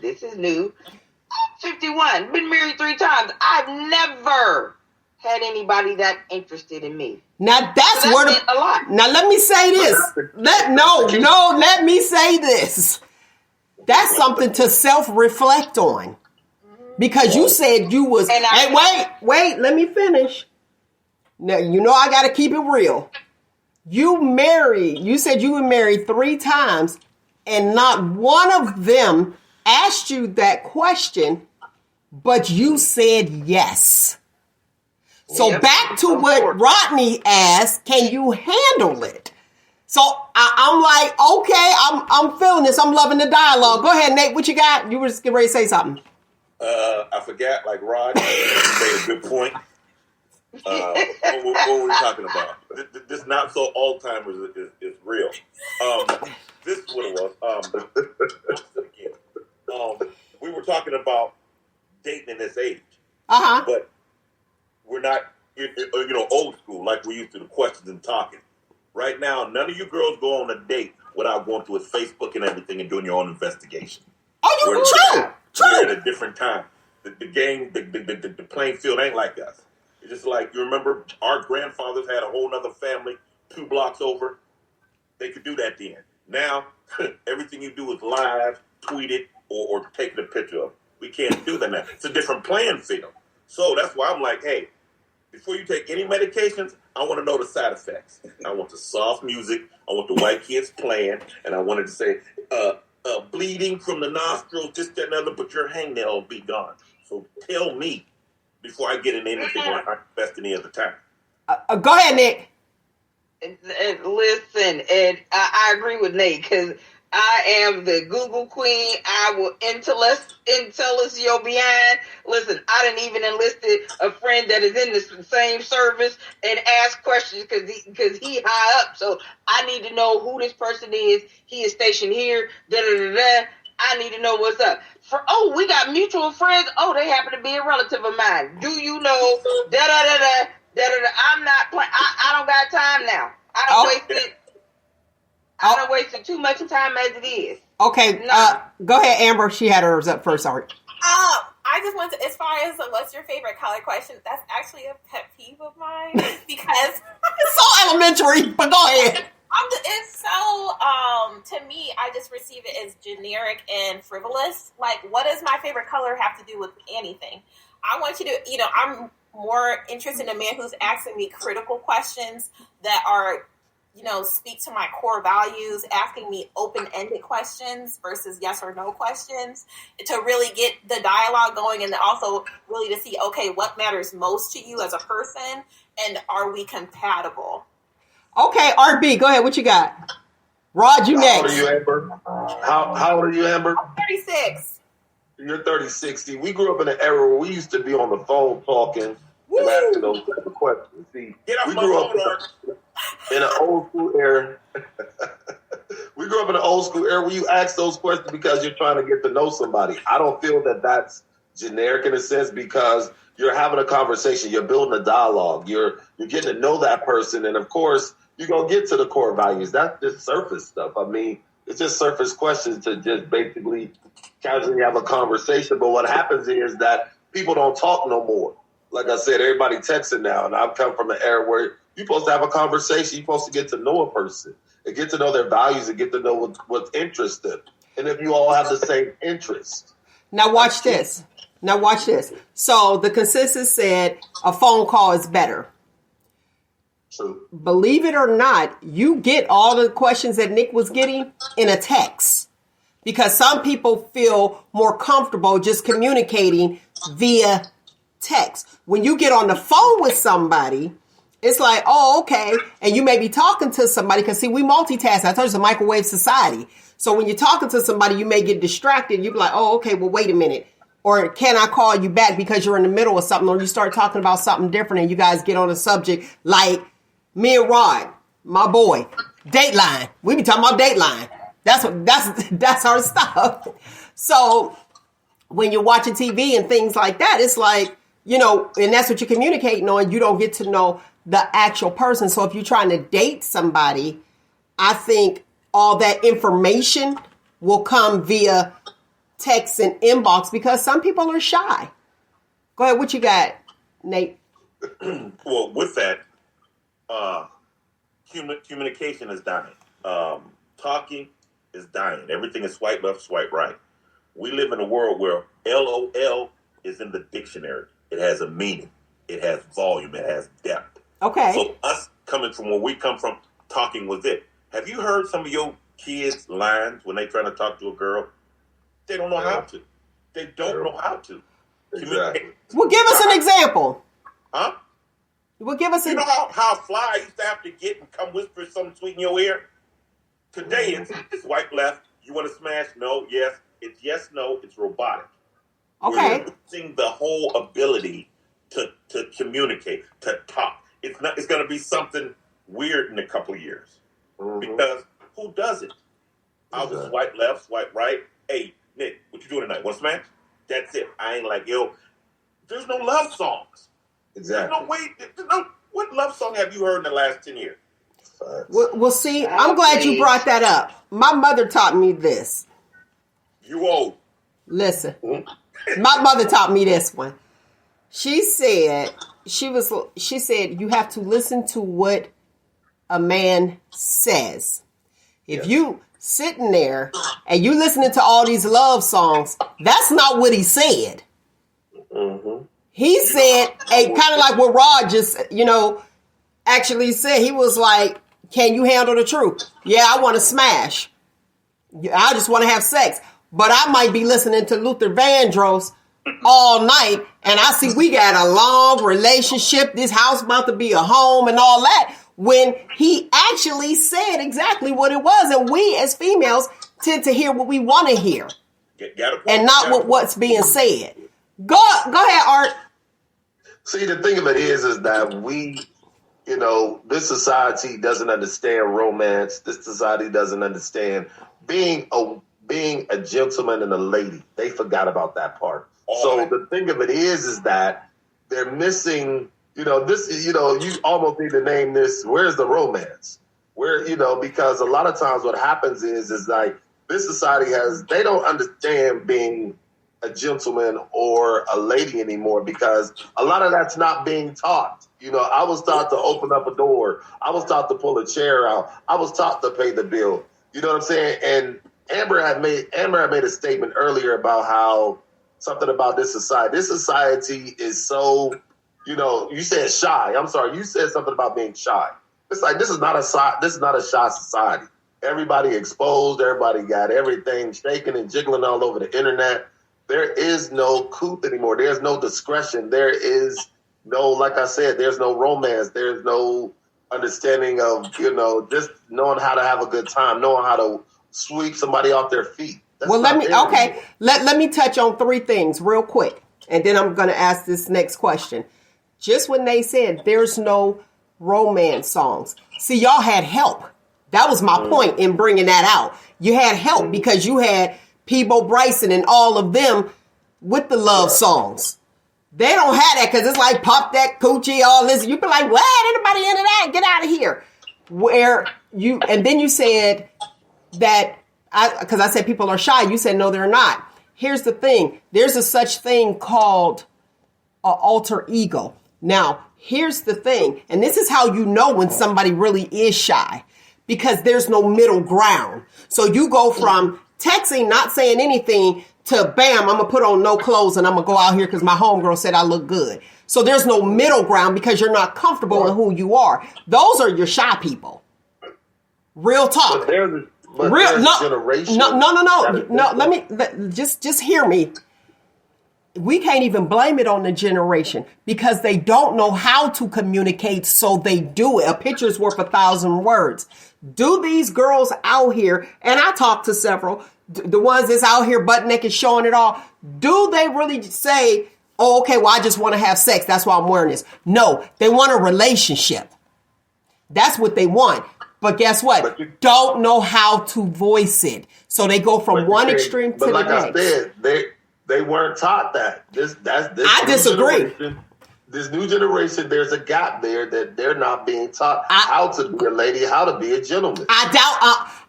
this is new. I'm 51. Been married 3 times. I've never had anybody that interested in me. Now that's So where meant a lot. Now let me say this. Let me say this. That's something to self-reflect on. Because you said you was wait, let me finish. Now you know I gotta keep it real. You said you were married 3 times, and not one of them asked you that question, but you said yes. So Yep, back to of what course. Rodney asked, can you handle it? So I'm like, okay, I'm feeling this. I'm loving the dialogue. Go ahead, Nate. What you got? You were just getting ready to say something. I forgot, like Rod made a good point. What were we talking about? This not so Alzheimer's is real. This is what it was. We were talking about dating in this age, but we're not, old school like we used to. The questions and talking. Right now, none of you girls go on a date without going to his Facebook and everything and doing your own investigation. Oh, We're in a different time. The game, the playing field ain't like us. It's just like, you remember our grandfathers had a whole nother family 2 blocks over. They could do that then. Now, everything you do is live, tweet it, or take a picture of. We can't do that now. It's a different playing field. So that's why I'm like, hey, before you take any medications, I want to know the side effects. I want the soft music. I want the white kids playing. And I wanted to say, bleeding from the nostrils, this, that, and other, but your hangnail will be gone. So tell me before I get in anything or I invest any other time. Go ahead, Nick. Listen, and I agree with Nate, because I am the Google queen. I will intellus your behind. Listen, I didn't even enlisted a friend that is in the same service and ask questions because he high up. So I need to know who this person is. He is stationed here. I need to know what's up. We got mutual friends. Oh, they happen to be a relative of mine. Do you know? I'm not playing. I don't got time now. I don't wasted too much time as it is. Okay, go ahead, Amber. She had hers up first. Sorry. I just want to, as far as what's your favorite color question, that's actually a pet peeve of mine because it's so elementary. But go ahead. It's so, to me, I just receive it as generic and frivolous. Like, what does my favorite color have to do with anything? I want you to, I'm more interested in a man who's asking me critical questions that are, speak to my core values, asking me open-ended questions versus yes or no questions to really get the dialogue going, and also really to see, okay, what matters most to you as a person, and are we compatible? Okay, RB, go ahead. What you got? Rod, you next. How old are you, Amber? How old are you, Amber? 36. You're 36. See, we grew up in an era where we used to be on the phone talking and asking those type of questions. See, we grew up in an old school era. We grew up in an old school era where you ask those questions because you're trying to get to know somebody. I don't feel that that's generic in a sense because you're having a conversation, you're building a dialogue, you're getting to know that person, and of course, you're going to get to the core values. That's just surface stuff. I mean, it's just surface questions to just basically casually have a conversation. But what happens is that people don't talk no more. Like I said, everybody texting now, and I've come from an era where you're supposed to have a conversation. You're supposed to get to know a person and get to know their values and get to know what interests them. And if you all have the same interests. Now watch this. So the consensus said a phone call is better. True. Believe it or not, you get all the questions that Nick was getting in a text because some people feel more comfortable just communicating via text. When you get on the phone with somebody, it's like, oh, okay. And you may be talking to somebody because, see, we multitask. I told you it's a microwave society. So when you're talking to somebody, you may get distracted. You'll be like, oh, okay, well, wait a minute. Or can I call you back because you're in the middle of something, or you start talking about something different and you guys get on a subject like me and Rod, my boy, Dateline. We be talking about Dateline. That's our stuff. So when you're watching TV and things like that, it's like, and that's what you're communicating on. You don't get to know the actual person. So if you're trying to date somebody, I think all that information will come via text and inbox because some people are shy. Go ahead. What you got, Nate? Well, with that, communication is dying. Talking is dying. Everything is swipe left, swipe right. We live in a world where LOL is in the dictionary. It has a meaning. It has volume. It has depth. Okay. So us coming from where we come from, talking was it. Have you heard some of your kids' lines when they trying to talk to a girl? They don't know how to. They don't know how to. Exactly. Well, give us an example. Huh? Well, give us You know how fly used to have to get and come whisper something sweet in your ear? Today it's swipe left. You want to smash? No. Yes. It's yes. No. It's robotic. Okay. We're losing the whole ability to communicate, to talk. It's going to be something weird in a couple of years because who does it? I'll just swipe left, swipe right. Hey, Nick, what you doing tonight? Want to smash? That's it. I ain't like, yo. There's no love songs. Exactly. There's no way. What love song have you heard in the last 10 years? Well, see, I'm glad you brought that up. My mother taught me this. You old. Listen, my mother taught me this one. She said you have to listen to what a man says. If you sitting there and you listening to all these love songs, that's not what he said. He said, kind of like what Rod just, actually said. He was like, can you handle the truth? Yeah, I want to smash. I just want to have sex. But I might be listening to Luther Vandross all night, and I see we got a long relationship. This house about to be a home and all that. When he actually said exactly what it was. And we as females tend to hear what we want to hear. And not what's being said. Go ahead, Art. See, the thing of it is that we, this society doesn't understand romance. This society doesn't understand being a gentleman and a lady. They forgot about that part. So the thing of it is that they're missing, this, you almost need to name this, where's the romance? Where, because a lot of times what happens is like this society they don't understand being a gentleman or a lady anymore because a lot of that's not being taught. I was taught to open up a door. I was taught to pull a chair out. I was taught to pay the bill. You know what I'm saying? And Amber had made a statement earlier about how something about this society. This society is so, you said shy. I'm sorry. You said something about being shy. It's like, this is not a shy society. Everybody exposed. Everybody got everything shaking and jiggling all over the internet. There is no couth anymore. There's no discretion. There is no, like I said, there's no romance. There's no understanding of, just knowing how to have a good time, knowing how to sweep somebody off their feet. Let me touch on 3 things real quick. And then I'm going to ask this next question. Just when they said there's no romance songs. See, y'all had help. That was my point in bringing that out. You had help because you had Peabo Bryson and all of them with the love songs. They don't have that because it's like pop that coochie, all this. You be like, what? Anybody into that? Get out of here. And then you said that, because I said people are shy. You said, no, they're not. Here's the thing. There's a such thing called an alter ego. Now, here's the thing. And this is how you know when somebody really is shy. Because there's no middle ground. So you go from texting, not saying anything, to bam, I'm going to put on no clothes and I'm going to go out here because my homegirl said I look good. So there's no middle ground because you're not comfortable in who you are. Those are your shy people. Real talk. Generation. No. Just hear me. We can't even blame it on the generation because they don't know how to communicate, so they do it. A picture's worth 1,000 words. Do these girls out here, and I talked to several, the ones that's out here butt naked showing it all, do they really say, oh, okay, well, I just want to have sex, that's why I'm wearing this? No, they want a relationship. That's what they want. But guess what? Don't know how to voice it. So they go from one extreme to the next. But like I said, they weren't taught that. I disagree. This new generation, there's a gap there that they're not being taught how to be a lady, how to be a gentleman. I'm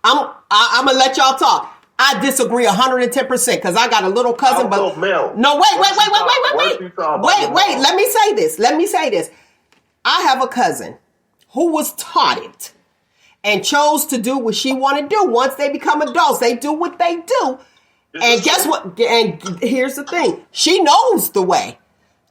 going to let y'all talk. I disagree 110% because I got a little cousin. But no, wait. Let me say this. I have a cousin who was taught it and chose to do what she wanted to do. Once they become adults, they do what they do. And guess what? And here's the thing. She knows the way.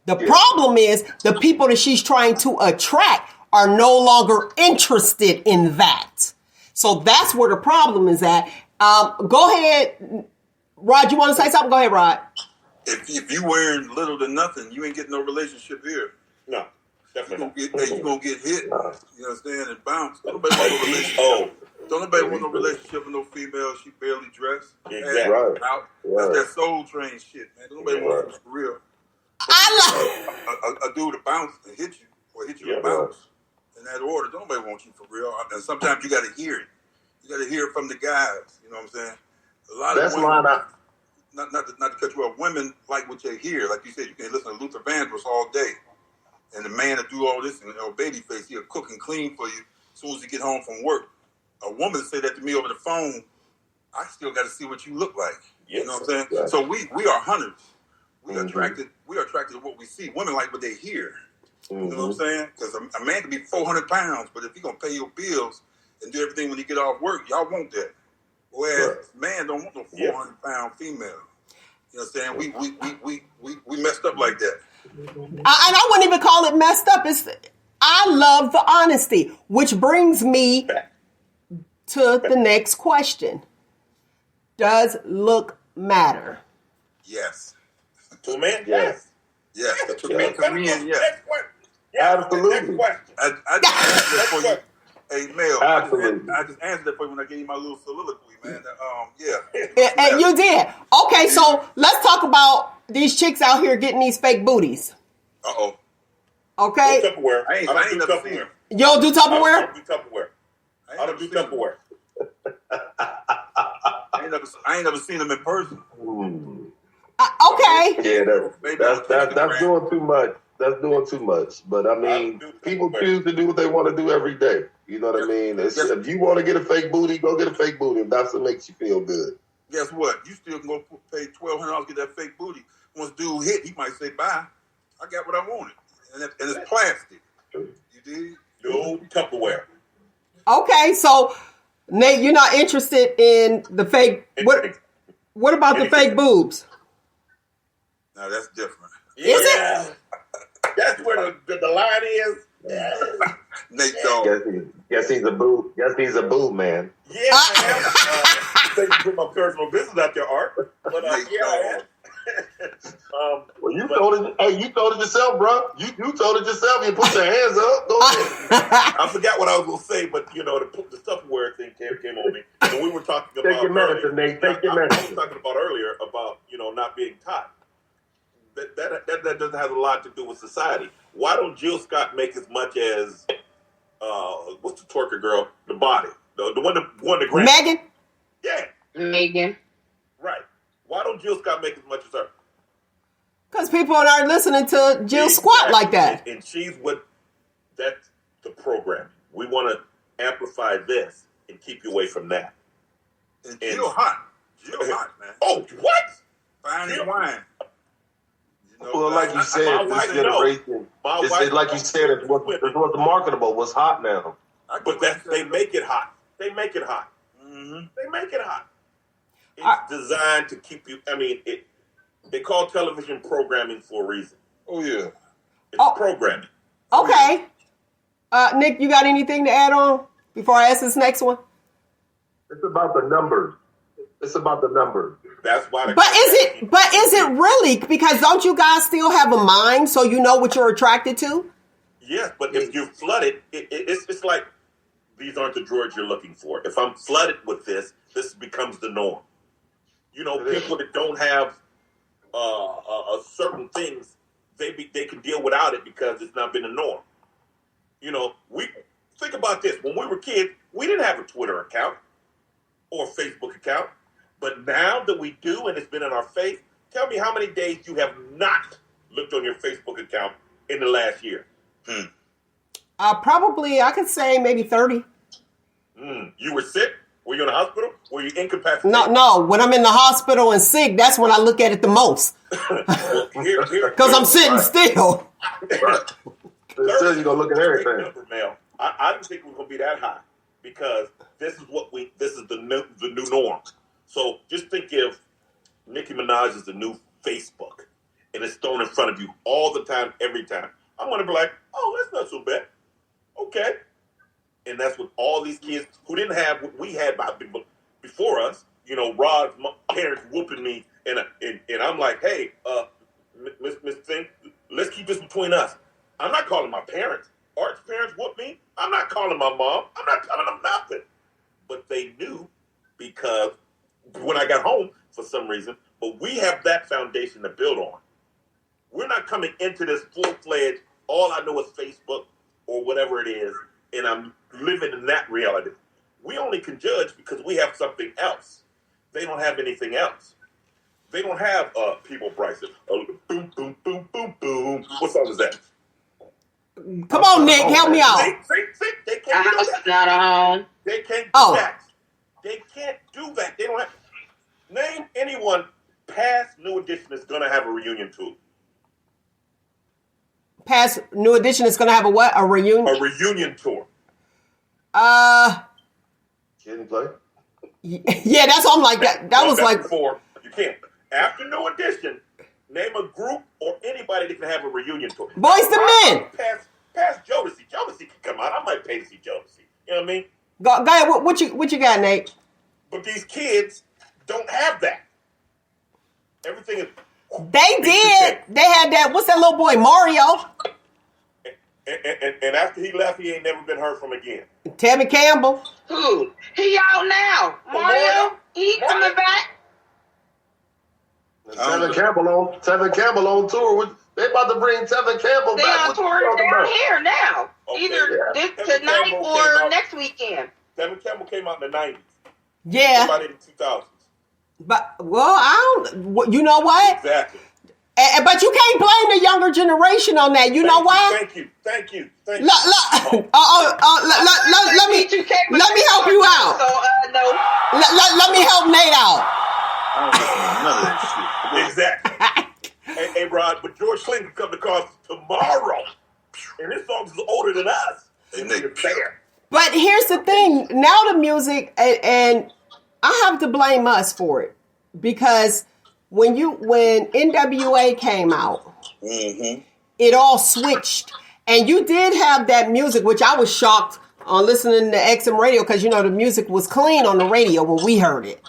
The problem is the people that she's trying to attract are no longer interested in that. So that's where the problem is at. Go ahead, Rod. You want to say something? Go ahead, Rod. If you wearing little to nothing, you ain't getting no relationship here. No, definitely. You gonna get hit. You understand? And bounce. Don't nobody want no relationship. Don't nobody want no relationship with no female. She barely dressed. Exactly. Right. That's that soul train shit, man. Don't nobody want no for real. A dude to bounce and hit you, or hit you and bounce. In that order, don't nobody want you for real. And sometimes you got to hear it. You got to hear it from the guys. You know what I'm saying? A lot of women, not to cut you off, women like what they hear. Like you said, you can listen to Luther Vandross all day. And the man that do all this, and babyface, he'll cook and clean for you as soon as you get home from work. A woman say that to me over the phone, I still got to see what you look like. You know what I'm saying? Yeah. So we are hunters. We are attracted to what we see. Women like what they hear. You know what I'm saying? Because a man can be 400 pounds, but if he gonna pay your bills and do everything when you get off work, y'all want that. Whereas man don't want no 400-pound female. You know what I'm saying? We messed up like that. And I wouldn't even call it messed up. I love the honesty, which brings me to the next question. Does look matter? Yes. To a man, yes. Yes. To me, yes. Absolutely. I just answered that for you. Hey, Mel, Absolutely. I just answered that for you when I gave you my little soliloquy, man. And you did. Okay, so let's talk about these chicks out here getting these fake booties. Uh-oh. Okay? Tupperware. I ain't never seen it. You don't do Tupperware? I don't do Tupperware. I don't do Tupperware. I ain't never seen them in person. Okay. Yeah, that's doing too much. That's doing too much. But I mean, people choose to do what they want to do every day. You know what I mean? If you want to get a fake booty, go get a fake booty. If that's what makes you feel good. Guess what? You still can go pay $1,200 to get that fake booty. Once dude hit, he might say, bye. I got what I wanted. And it's plastic. You did? No Tupperware. Okay, so Nate, you're not interested in the fake. What about the fake boobs? No, that's different. Is it? That's where the line is. Yeah. Nate Dogg. Yes, he's a boob. Yes, he's a boob man. Yeah, I am. Thank you for my personal business out there, Art. But I am. Well, you told it. Hey, you told it yourself, bro. You told it yourself. You put your hands up. Go ahead. I forgot what I was going to say, but the Tupperware thing came on me. And we were talking about. Take your medicine, Nate. Take your medicine. I was talking about earlier about not being taught. That doesn't have a lot to do with society. Why don't Jill Scott make as much as what's the twerker girl? The body, the one that won the Grammy. Megan. Yeah. Megan. Right. Why don't Jill Scott make as much as her? Because people aren't listening to Jill squat like that. And that's the program. We want to amplify this and keep you away from that. And Jill hot. Jill hot, man. Oh, what? Fine and wine. Well, like you said, this generation, like you said, it's what's marketable, what's hot now. But they make it hot. They make it hot. Mm-hmm. They make it hot. It's designed to keep you. I mean, they call television programming for a reason. Oh yeah, it's programming. Okay, Nick, you got anything to add on before I ask this next one? It's about the numbers. It's about the numbers. That's why. But is it really? Because don't you guys still have a mind so you know what you're attracted to? Yes, but if you're flooded, it's like these aren't the droids you're looking for. If I'm flooded with this becomes the norm. People that don't have certain things, they can deal without it because it's not been a norm. We think about this. When we were kids, we didn't have a Twitter account or a Facebook account. But now that we do, and it's been in our face, tell me how many days you have not looked on your Facebook account in the last year. Probably, I could say maybe 30. You were sick? Were you in the hospital? Were you incapacitated? No. When I'm in the hospital and sick, that's when I look at it the most. Because I'm sitting still. But still, you gonna look at Great everything. number, Mel. I didn't think we were gonna be that high because this is the new norm. So just think if Nicki Minaj is the new Facebook and it's thrown in front of you all the time, every time. I'm gonna be like, oh, that's not so bad. Okay. And that's what all these kids who didn't have what we had before us, you know, Rod's parents whooping me, and I'm like, hey, Miss Thing, let's keep this between us. I'm not calling my parents. Art's parents whooped me. I'm not calling my mom. I'm not telling them nothing. But they knew because when I got home, for some reason, but we have that foundation to build on. We're not coming into this full-fledged, all I know is Facebook or whatever it is, and I'm living in that reality. We only can judge because we have something else. They don't have anything else. They don't have People Bryson. Boom, boom, boom, boom, boom. What song is that? Come on, Nick, help me out. See, they can't A do house that. not a home. They can't do Oh. that. They can't do that. They don't have. Name anyone past New Edition is going to have a reunion tour. Past New Edition is gonna have a what? A reunion? A reunion tour. Kid and play. Yeah, that's what I'm like. That was like. Before you can't. After New Edition, name a group or anybody that can have a reunion tour. Boys to Men. Past Jodeci. Jodeci can come out. I might pay to see Jodeci. You know what I mean? Go ahead. What you got, Nate? But these kids don't have that. Everything is. They did. They had that. What's that little boy, Mario? And after he left, he ain't never been heard from again. Tevin Campbell. Who? He out now. Mario? He coming back? Tevin Campbell on tour. They about to bring Tevin Campbell They back. on What you tour talking down about? here now. Okay, Either yeah. this Tevin tonight Campbell or came out- next weekend. Tevin Campbell came out in the 90s. Yeah. Somebody in the 2000s. But I don't. You know what? Exactly. But you can't blame the younger generation on that. You know why? Thank you. Let me help you out. So, no. Let me help Nate out. I don't know none of that Exactly. hey, Rod, but George Clinton can come to cause tomorrow. And this song is older than us. shit. They nigga. Fair. But here's the thing. Now the music, and I have to blame us for it. Because when NWA came out, it all switched. And you did have that music, which I was shocked on listening to XM Radio because, you know, the music was clean on the radio when we heard it.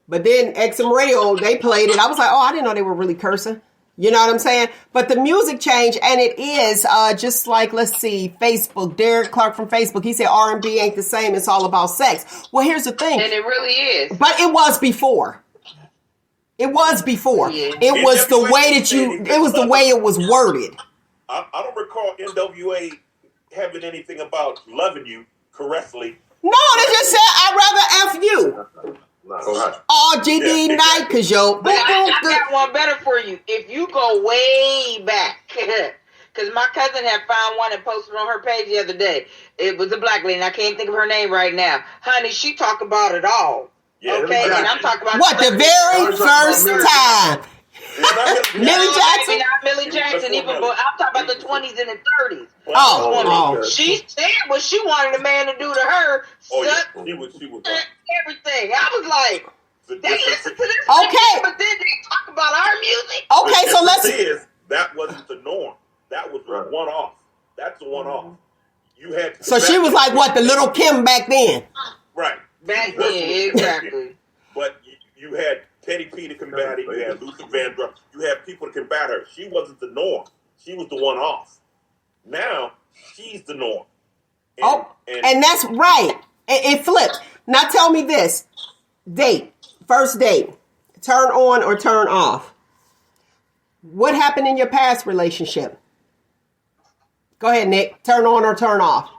But then XM Radio, they played it. I was like, oh, I didn't know they were really cursing. You know what I'm saying? But the music changed, and it is just like, let's see, Facebook. Derek Clark from Facebook, he said R&B ain't the same. It's all about sex. Well, here's the thing. And it really is. But it was before. It was before. Yeah. It was the way that it was the way it was worded. I don't recall NWA having anything about loving you correctly. No, they just said, I'd rather F you. Oh, GD night, cause yo. But I got one better for you. If you go way back, because my cousin had found one and posted on her page the other day. It was a black lady, and I can't think of her name right now. Honey, she talked about it all. Yeah, Okay, and I'm talking about what, the very first time? Millie Jackson? Not Millie Jackson, even, but I'm talking about the 20s and the 30s. Oh. She said what she wanted a man to do to her. Oh, yeah. Suck She was everything. I was like, they listen to this. Okay. But then they talk about our music. Okay, so let's. That wasn't the norm. That was a one-off. That's a one-off. You had. So she was like, what, the little Kim back then? Right. Back then, exactly. But you had Teddy P to combat it. You had Luther Vandross. You had people to combat her. She wasn't the norm. She was the one-off. Now she's the norm. And that's right. It flipped. Now tell me this: first date, turn on or turn off. What happened in your past relationship? Go ahead, Nick. Turn on or turn off.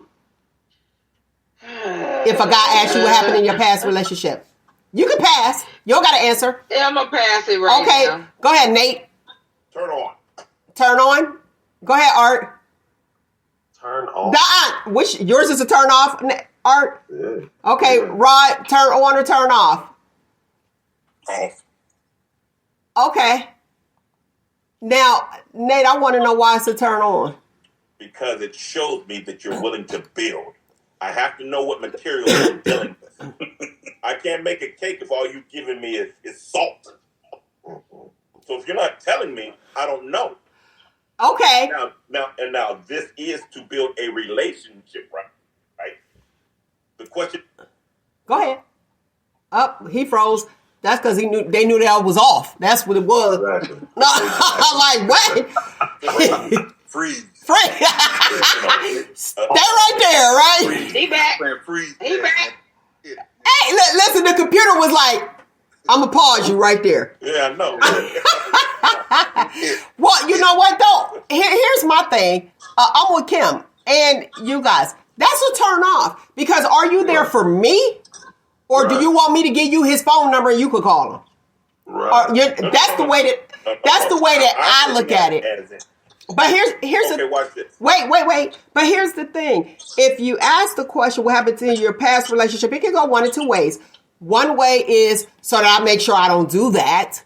If a guy asks you what happened in your past relationship, you can pass. You don't got to answer. Yeah, I'm gonna pass it right now. Okay, go ahead, Nate. Turn on. Turn on. Go ahead, Art. Turn off. Which yours is a turn off, Art? Yeah. Okay, Rod. Turn on or turn off. Off. Okay. Now, Nate, I want to know why it's a turn on. because it shows me that you're willing to build. I have to know what material you're dealing with. I can't make a cake if all you've given me is salt. So if you're not telling me, I don't know. Okay. Now this is to build a relationship, right? The question. Go ahead. Up, he froze. That's because they knew that I was off. That's what it was. Exactly. No, I'm like, what? Freeze. Stay right there, right? He back. Freeze. He back. Hey, listen, the computer was like, I'm going to pause you right there. Yeah, I know. Well, you know what, though? Here's my thing. I'm with Kim and you guys. That's a turn off. Because are you there for me? Or do you want me to give you his phone number and you could call him? Right. That's the way that I look at it. But here's okay, watch this. Wait. But here's the thing. If you ask the question, what happened in your past relationship, it can go one of two ways. One way is so that I make sure I don't do that.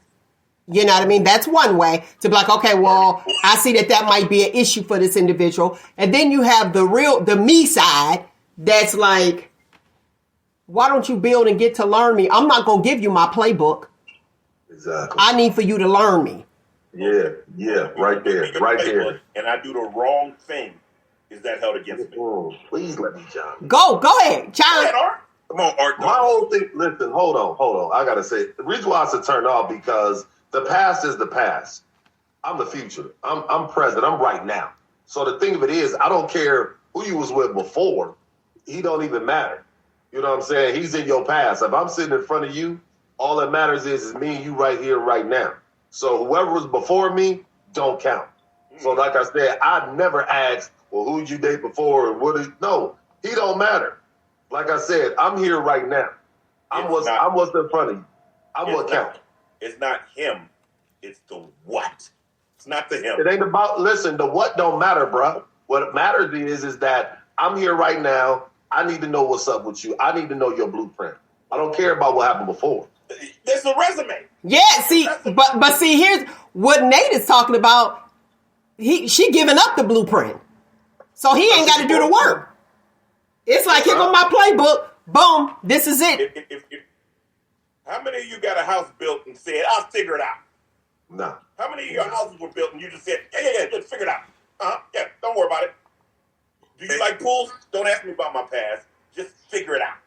You know what I mean? That's one way to be like, okay, well, I see that might be an issue for this individual. And then you have the me side that's like, why don't you build and get to learn me? I'm not going to give you my playbook. Exactly. I need for you to learn me. Yeah, right there. And I do the wrong thing. Is that held against me? Oh, please let me chime in. Go ahead, John. Come on, Art. My whole thing, listen, hold on. I got to say, the reason why it's a turn off because the past is the past. I'm the future. I'm present. I'm right now. So the thing of it is, I don't care who you was with before. He don't even matter. You know what I'm saying? He's in your past. If I'm sitting in front of you, all that matters is me and you right here, right now. So whoever was before me, don't count. So like I said, I never asked, well, who'd you date before? No, he don't matter. Like I said, I'm here right now. I'm what's in front of you. I'm what counts. It's not him. It's the what. It's not the him. It ain't about, listen, the what don't matter, bro. What matters is that I'm here right now. I need to know what's up with you. I need to know your blueprint. I don't care about what happened before. There's a resume. Yeah, see, but see, here's what Nate is talking about. She giving up the blueprint. So he ain't got to do the work. It's like, here go my playbook. Boom, this is it. How many of you got a house built and said, I'll figure it out? No. How many of your houses were built and you just said, yeah, just figure it out? Yeah, don't worry about it. Do you like pools? Don't ask me about my past. Just figure it out.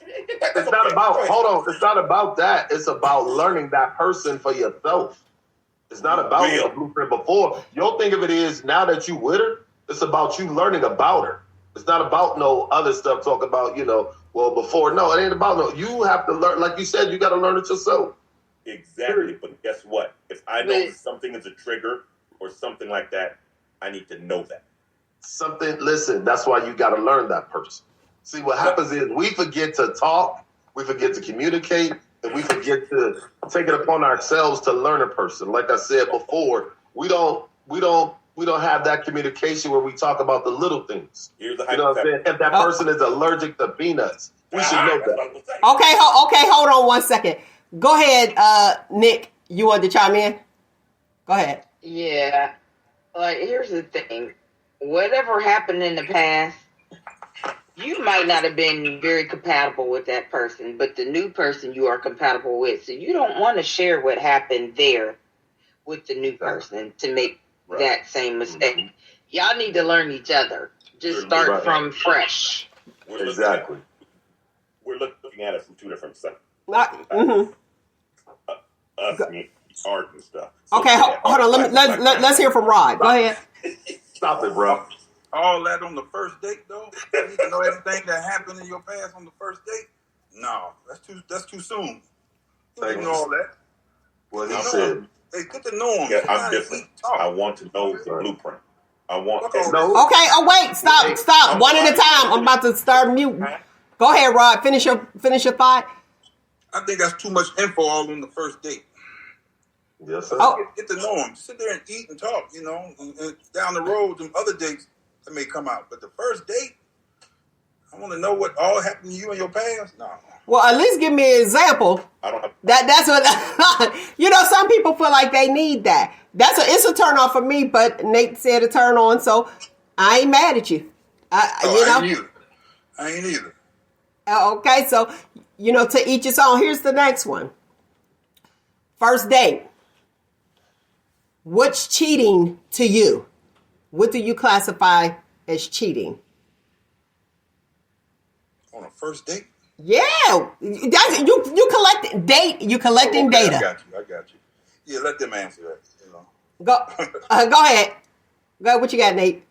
It's not about, hold on, it's not about that. It's about learning that person for yourself. It's not about the blueprint before. Your thing of it is, now that you with her, it's about you learning about her. It's not about no other stuff, talk about, well, before. No, it ain't about no. You have to learn, like you said, you got to learn it yourself. Exactly, but guess what? If I know something is a trigger or something like that, I need to know that. Listen, that's why you got to learn that person. See, what happens is we forget to talk, we forget to communicate, and we forget to take it upon ourselves to learn a person. Like I said before, we don't have that communication where we talk about the little things. Here's the you know what I'm saying? If that person is allergic to peanuts, we should know that. Okay, hold on 1 second. Go ahead, Nick. You want to chime in? Go ahead. Yeah. Like, here's the thing. Whatever happened in the past, you might not have been very compatible with that person, but the new person you are compatible with. So you don't want to share what happened there with the new person to make that same mistake. Mm-hmm. Y'all need to learn each other. Just start from fresh. Exactly. We're looking at it from two different sides. Us, art and stuff. So okay, hold on. Let's hear from Rod. Go ahead. Stop it, bro. All that on the first date, though? You need to know everything that happened in your past on the first date? No, that's too soon. You know all that. What he said. Hey, get to know him. Yeah, I'm different. I want to know the blueprint. I want. Okay. Oh wait, stop. One at a time. I'm about to start muting. Go ahead, Rod. Finish your thought. I think that's too much info all on the first date. Yes, sir. Get to know him. Sit there and eat and talk. And down the road, them other dates that may come out. But the first date, I want to know what all happened to you in your past. No. Well, at least give me an example. I don't have That's what some people feel like they need that. It's a turn off for me, but Nate said a turn on, so I ain't mad at you. I ain't either. Okay, so, to each his own. Here's the next one. First date. What's cheating to you? What do you classify as cheating? On a first date? Yeah, you collecting date. You collecting data. I got you. Yeah, let them answer that. Go ahead. What you got, Nate?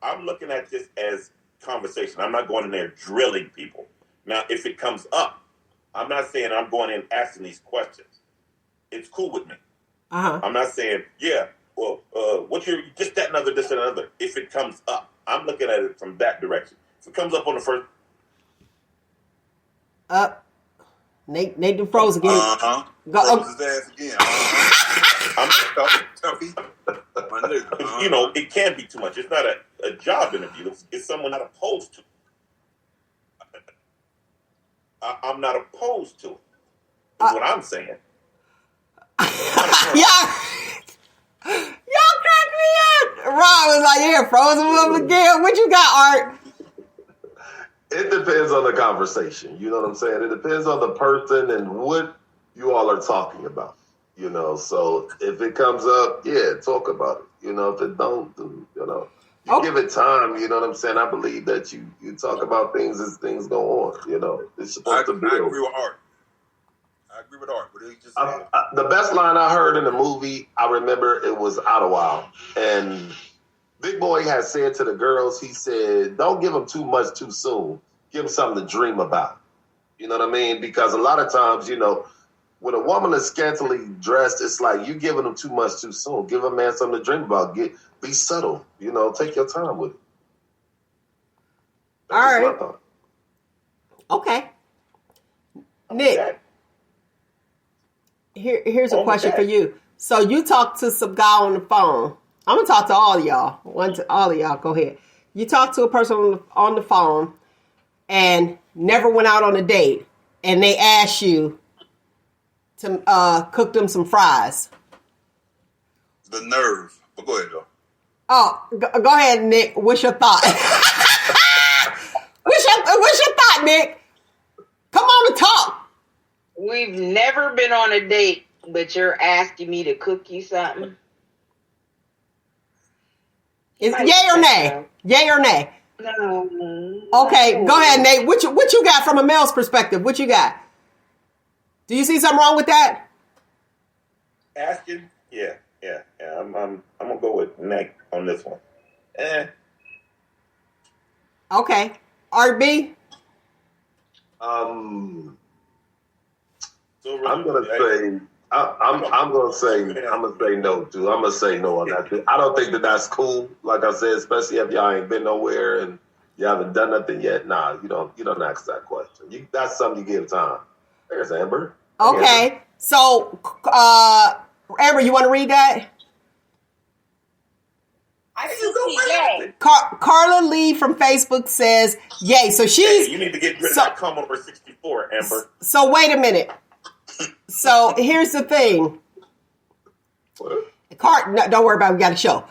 I'm looking at this as conversation. I'm not going in there drilling people. Now, if it comes up, I'm not saying I'm going in asking these questions. It's cool with me. I'm not saying, what's your just that and other, this and another. If it comes up, I'm looking at it from that direction. If it comes up on the first, Nate done froze again. Froze his ass again. I'm toughy. My nigga. It can be too much. It's not a job interview. It's someone not opposed to. I'm not opposed to it. Is what I'm saying. Y'all crack me up. Ron was like, yeah, frozen up again. What you got, Art? It depends on the conversation. You know what I'm saying? It depends on the person and what you all are talking about. So if it comes up, talk about it. If it don't, you give it time. You know what I'm saying? I believe that you talk about things as things go on. It's supposed to build. I agree with Art. What he just said. The best line I heard in the movie, I remember it was Out a While. And Big Boy had said to the girls, he said, don't give them too much too soon. Give them something to dream about. You know what I mean? Because a lot of times, when a woman is scantily dressed, it's like you giving them too much too soon. Give a man something to dream about. Be subtle. Take your time with it. That's all right. Okay. Nick, here's a question for you. So you talked to some guy on the phone. I'm going to talk to all of y'all. All of y'all, go ahead. You talked to a person on the phone and never went out on a date, and they asked you to cook them some fries. The nerve. But go ahead, though. Oh, go ahead, Nick. What's your thought? What's your thought, Nick? Come on and talk. We've never been on a date, but you're asking me to cook you something. Is yay or nay? Yay or nay? No. Okay, go ahead, Nate. What you got from a male's perspective? What you got? Do you see something wrong with that? Asking? Yeah. I'm gonna go with Nick on this one. Okay. RB? I'm gonna say no too. I'm gonna say no on that. I don't think that's cool. Like I said, especially if y'all ain't been nowhere and you haven't done nothing yet. Nah, you don't ask that question. That's something you give time. There's Amber. Okay. Amber. So, Amber, you want to read that? I see yay. Carla Lee from Facebook says yay. So she's. Hey, you need to get rid of that come over 64, Amber. So wait a minute. So here's the thing. No, don't worry about it. We got a show.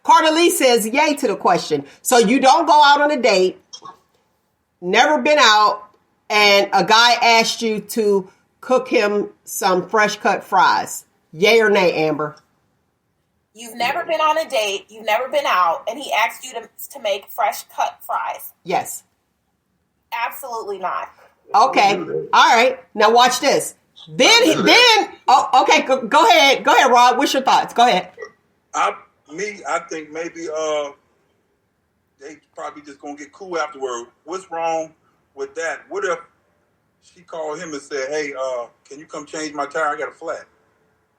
Carla Lee says yay to the question. So you don't go out on a date, never been out, and a guy asked you to cook him some fresh cut fries. Yay or nay, Amber? You've never been on a date, you've never been out, and he asked you to make fresh cut fries. Yes. Absolutely not. Okay. All right. Now watch this. Okay. Go ahead. Go ahead, Rob. What's your thoughts? Go ahead. I think maybe they probably just gonna get cool afterward. What's wrong with that? What if she called him and said, "Hey, can you come change my tire? I got a flat."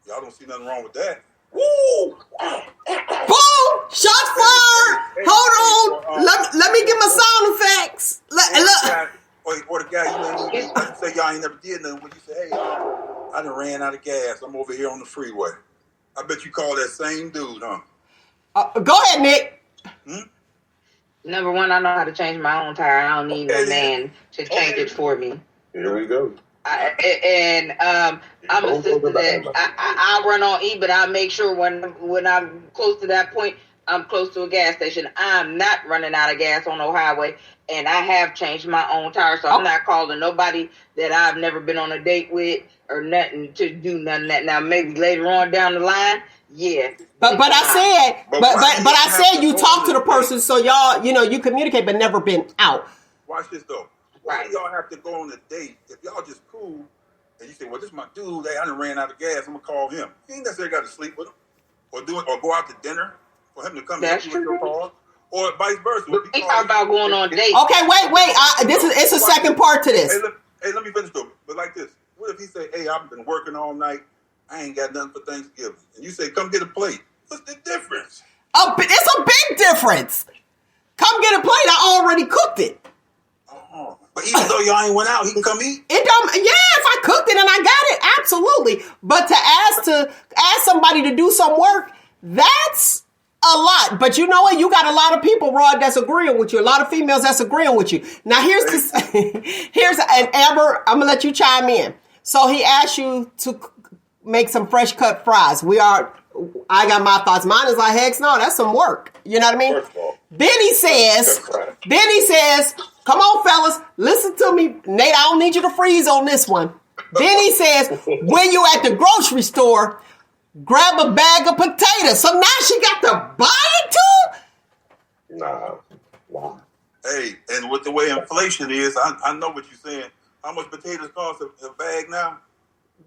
Y'all don't see nothing wrong with that. Woo! Boom! Shots fired! Hold on. Let me get my sound effects. Look. Or the guy, you say y'all ain't never did nothing. When you say, "Hey, I done ran out of gas. I'm over here on the freeway." I bet you call that same dude, huh? Go ahead, Nick. Number one, I know how to change my own tire. I don't need no man to change it for me. Here we go. I'm a sister that I run on E, but I make sure when I'm close to that point, I'm close to a gas station. I'm not running out of gas on the highway, and I have changed my own tire, so I'm not calling nobody that I've never been on a date with or nothing to do none of that. Now maybe later on down the line, yeah. But I said you talk to the person so y'all you communicate, but never been out. Watch this though. Why do y'all have to go on a date if y'all just cool and you say, well, this is my dude, hey, I done ran out of gas, I'm gonna call him. You ain't necessarily got to sleep with him or go out to dinner for him to come That's with your call. Or vice versa. We talk about going on dates. Okay, wait. It's a second part to this. Hey, let me finish though. But like this, what if he say, hey, I've been working all night, I ain't got nothing for Thanksgiving. And you say, come get a plate. What's the difference? It's a big difference. Come get a plate. I already cooked it. Oh, but even though y'all ain't went out, he can come eat? It don't. Yeah, if I cooked it and I got it, absolutely. But to ask somebody to do some work, that's a lot. But you know what? You got a lot of people, Rod, that's agreeing with you. A lot of females that's agreeing with you. Now here's and Amber, I'm gonna let you chime in. So he asked you to make some fresh cut fries. I got my thoughts. Mine is like, heck no, that's some work. You know what I mean? First of all, Then he says, come on, fellas, listen to me. Nate, I don't need you to freeze on this one. Then he says, when you at the grocery store, grab a bag of potatoes. So now she got to buy it too? Nah. Hey, and with the way inflation is, I know what you're saying. How much potatoes cost a bag now?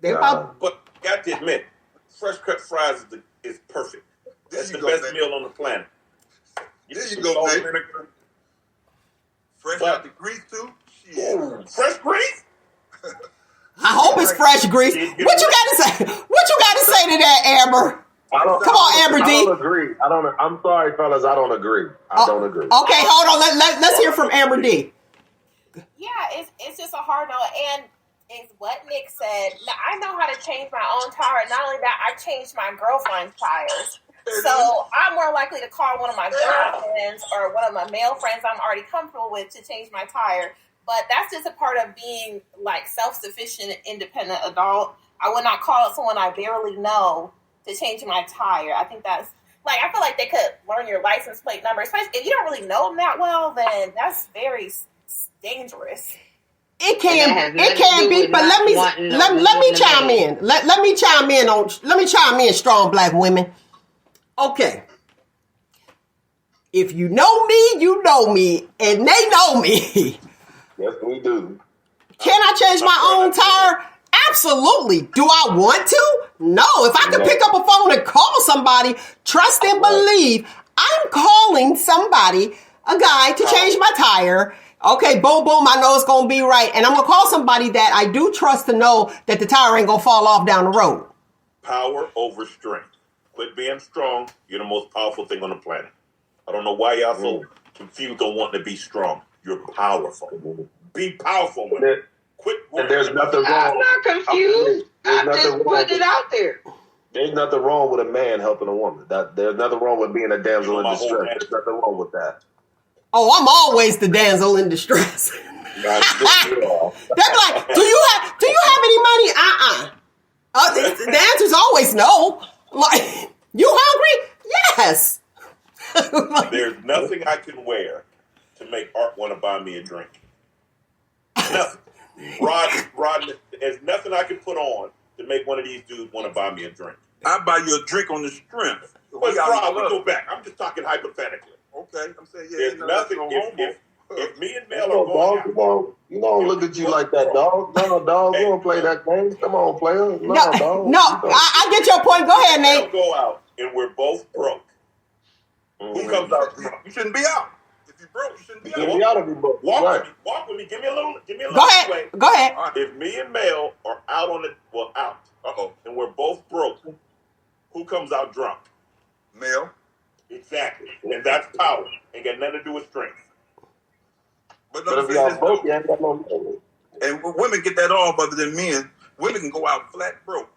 But got to admit, fresh cut fries is perfect. That's the best meal on the planet. There you go, man. Fresh out the grease too? Shit. Fresh grease? I hope it's fresh grease. What you got to say? What you got to say to that, Amber? Come on, Amber D. I don't agree. I'm sorry, fellas. I don't agree. I don't agree. Okay, hold on. Let's hear from Amber D. Yeah, it's just a hard no. And it's what Nick said. Now, I know how to change my own tire. Not only that, I changed my girlfriend's tires. So I'm more likely to call one of my girlfriends or one of my male friends I'm already comfortable with to change my tire. But that's just a part of being like self-sufficient, independent adult. I would not call someone I barely know to change my tire. I think that's like, I feel like they could learn your license plate number. Especially if you don't really know them that well, then that's very dangerous. It can be, but let me chime in. Let me chime in, strong black women. Okay. If you know me, you know me, and they know me. Yes, we do. Can I change my own tire? Absolutely. Do I want to? No. If I could pick up a phone and call somebody, trust and believe, I'm calling somebody, a guy, to change my tire. Okay, boom, boom, I know it's going to be right. And I'm going to call somebody that I do trust to know that the tire ain't going to fall off down the road. Power over strength. Quit being strong. You're the most powerful thing on the planet. I don't know why y'all so confused on wanting to be strong. You're powerful. Be powerful, man. Quit. And there's nothing wrong. I'm not confused. I'm just putting it out there. There's nothing wrong with a man helping a woman. There's nothing wrong with being a damsel in distress. There's nothing wrong with that. Oh, I'm always the damsel in distress. They're like, do you have any money? The answer's always no. Like, you hungry? Yes. There's nothing I can wear to make Art want to buy me a drink. Nothing. Rod, there's nothing I can put on to make one of these dudes want to buy me a drink. I'll buy you a drink on the strength. But Rod, we go back. I'm just talking hypothetically. Okay, I'm saying, yeah. There's nothing. If me and Mel are going out, you don't look at you like that, dog. No, dog, we don't play that game. Come on, player. No, dog. No, I get your point. Go ahead, Nate. We'll go out and we're both broke. Who comes out drunk? You shouldn't be out. If you're broke, you shouldn't be out. Walk with me. Give me a little. Go ahead. If me and Mel are out and we're both broke, who comes out drunk? Mel. Exactly. And that's power. Ain't got nothing to do with strength. But if y'all broke, you ain't got no money. And women get that off other than men. Women can go out flat broke.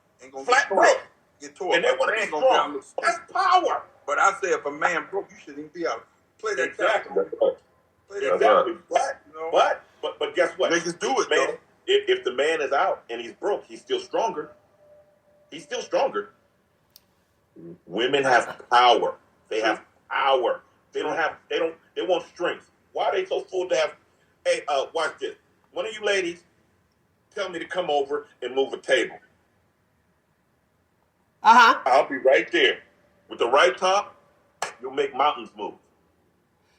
Flat broke. Get tore and they want to be strong. That's power. But I say if a man broke, you shouldn't even be out. Play that exactly. Play that exactly. But guess what? Niggas do it, man. though. if the man is out and he's broke, he's still stronger. He's still stronger. Women have power. They have power. They want strength. Why are they so full to have? Hey, watch this. One of you ladies, tell me to come over and move a table. I'll be right there. With the right top, you'll make mountains move.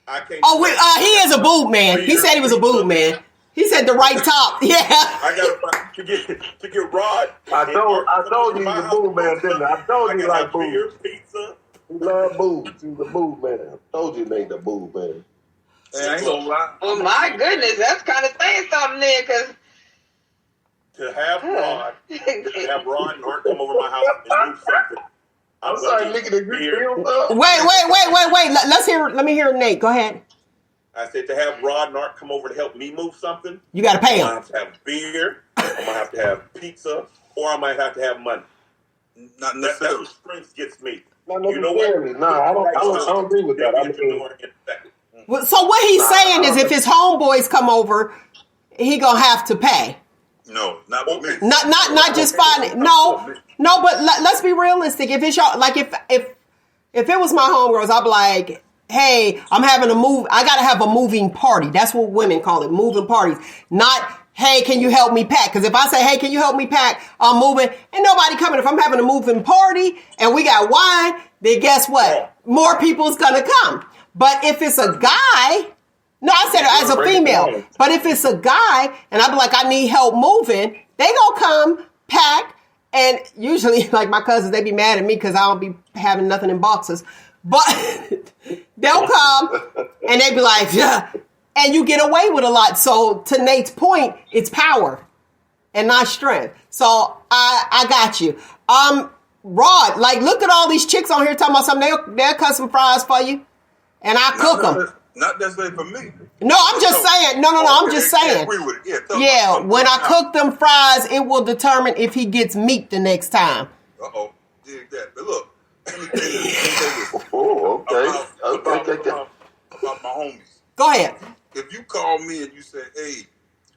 I can't. Oh, he is a boob man. He said he was a boob man. He said the right top. Yeah. I got to get Rod. I told you he's a boob man, didn't I? I told you like beer, boobs. pizza. He love boobs. He's a boob man. I told you Nate the boob man. Hey, I ain't gonna lie. Well, my goodness, that's kind of saying something there, because To have Rod and Art come over my house and do something. I'm sorry, nigga, did you feel though? Wait. Let me hear Nate. Go ahead. I said to have Rod and Art come over to help me move something. You got to pay I him. might have to have beer. I might have to have pizza, or I might have to have money. Not That's necessarily. what strength gets me. Not You know what? necessarily. Nah, I don't agree with that. I mean, Well, so what he's saying is if his homeboys come over, he going to have to pay. No, not with me. Not just finding. No, but let's be realistic. If it's y'all, like if it was my homegirls, I'd be like, hey, I'm having a move. I got to have a moving party. That's what women call it, moving parties. Not, hey, can you help me pack? Because if I say, hey, can you help me pack? I'm moving. Ain't nobody coming. If I'm having a moving party and we got wine, then guess what? More people's going to come. But if it's a guy, no, I said it as a female. But if it's a guy and I be like, I need help moving, they gonna come, pack, and usually, like my cousins, they be mad at me because I don't be having nothing in boxes. But they'll come and they be like, yeah. And you get away with a lot. So to Nate's point, it's power and not strength. So I got you. Rod, like look at all these chicks on here talking about something. They'll cut some fries for you. And I cook them. Not necessarily for me. No, I'm just saying. No, I'm just saying. Agree with it. Yeah, when I cook them fries, it will determine if he gets meat the next time. Uh-oh. Dig that. But look, let me tell you this. oh, okay. About my homies. Go ahead. If you call me and you say, hey,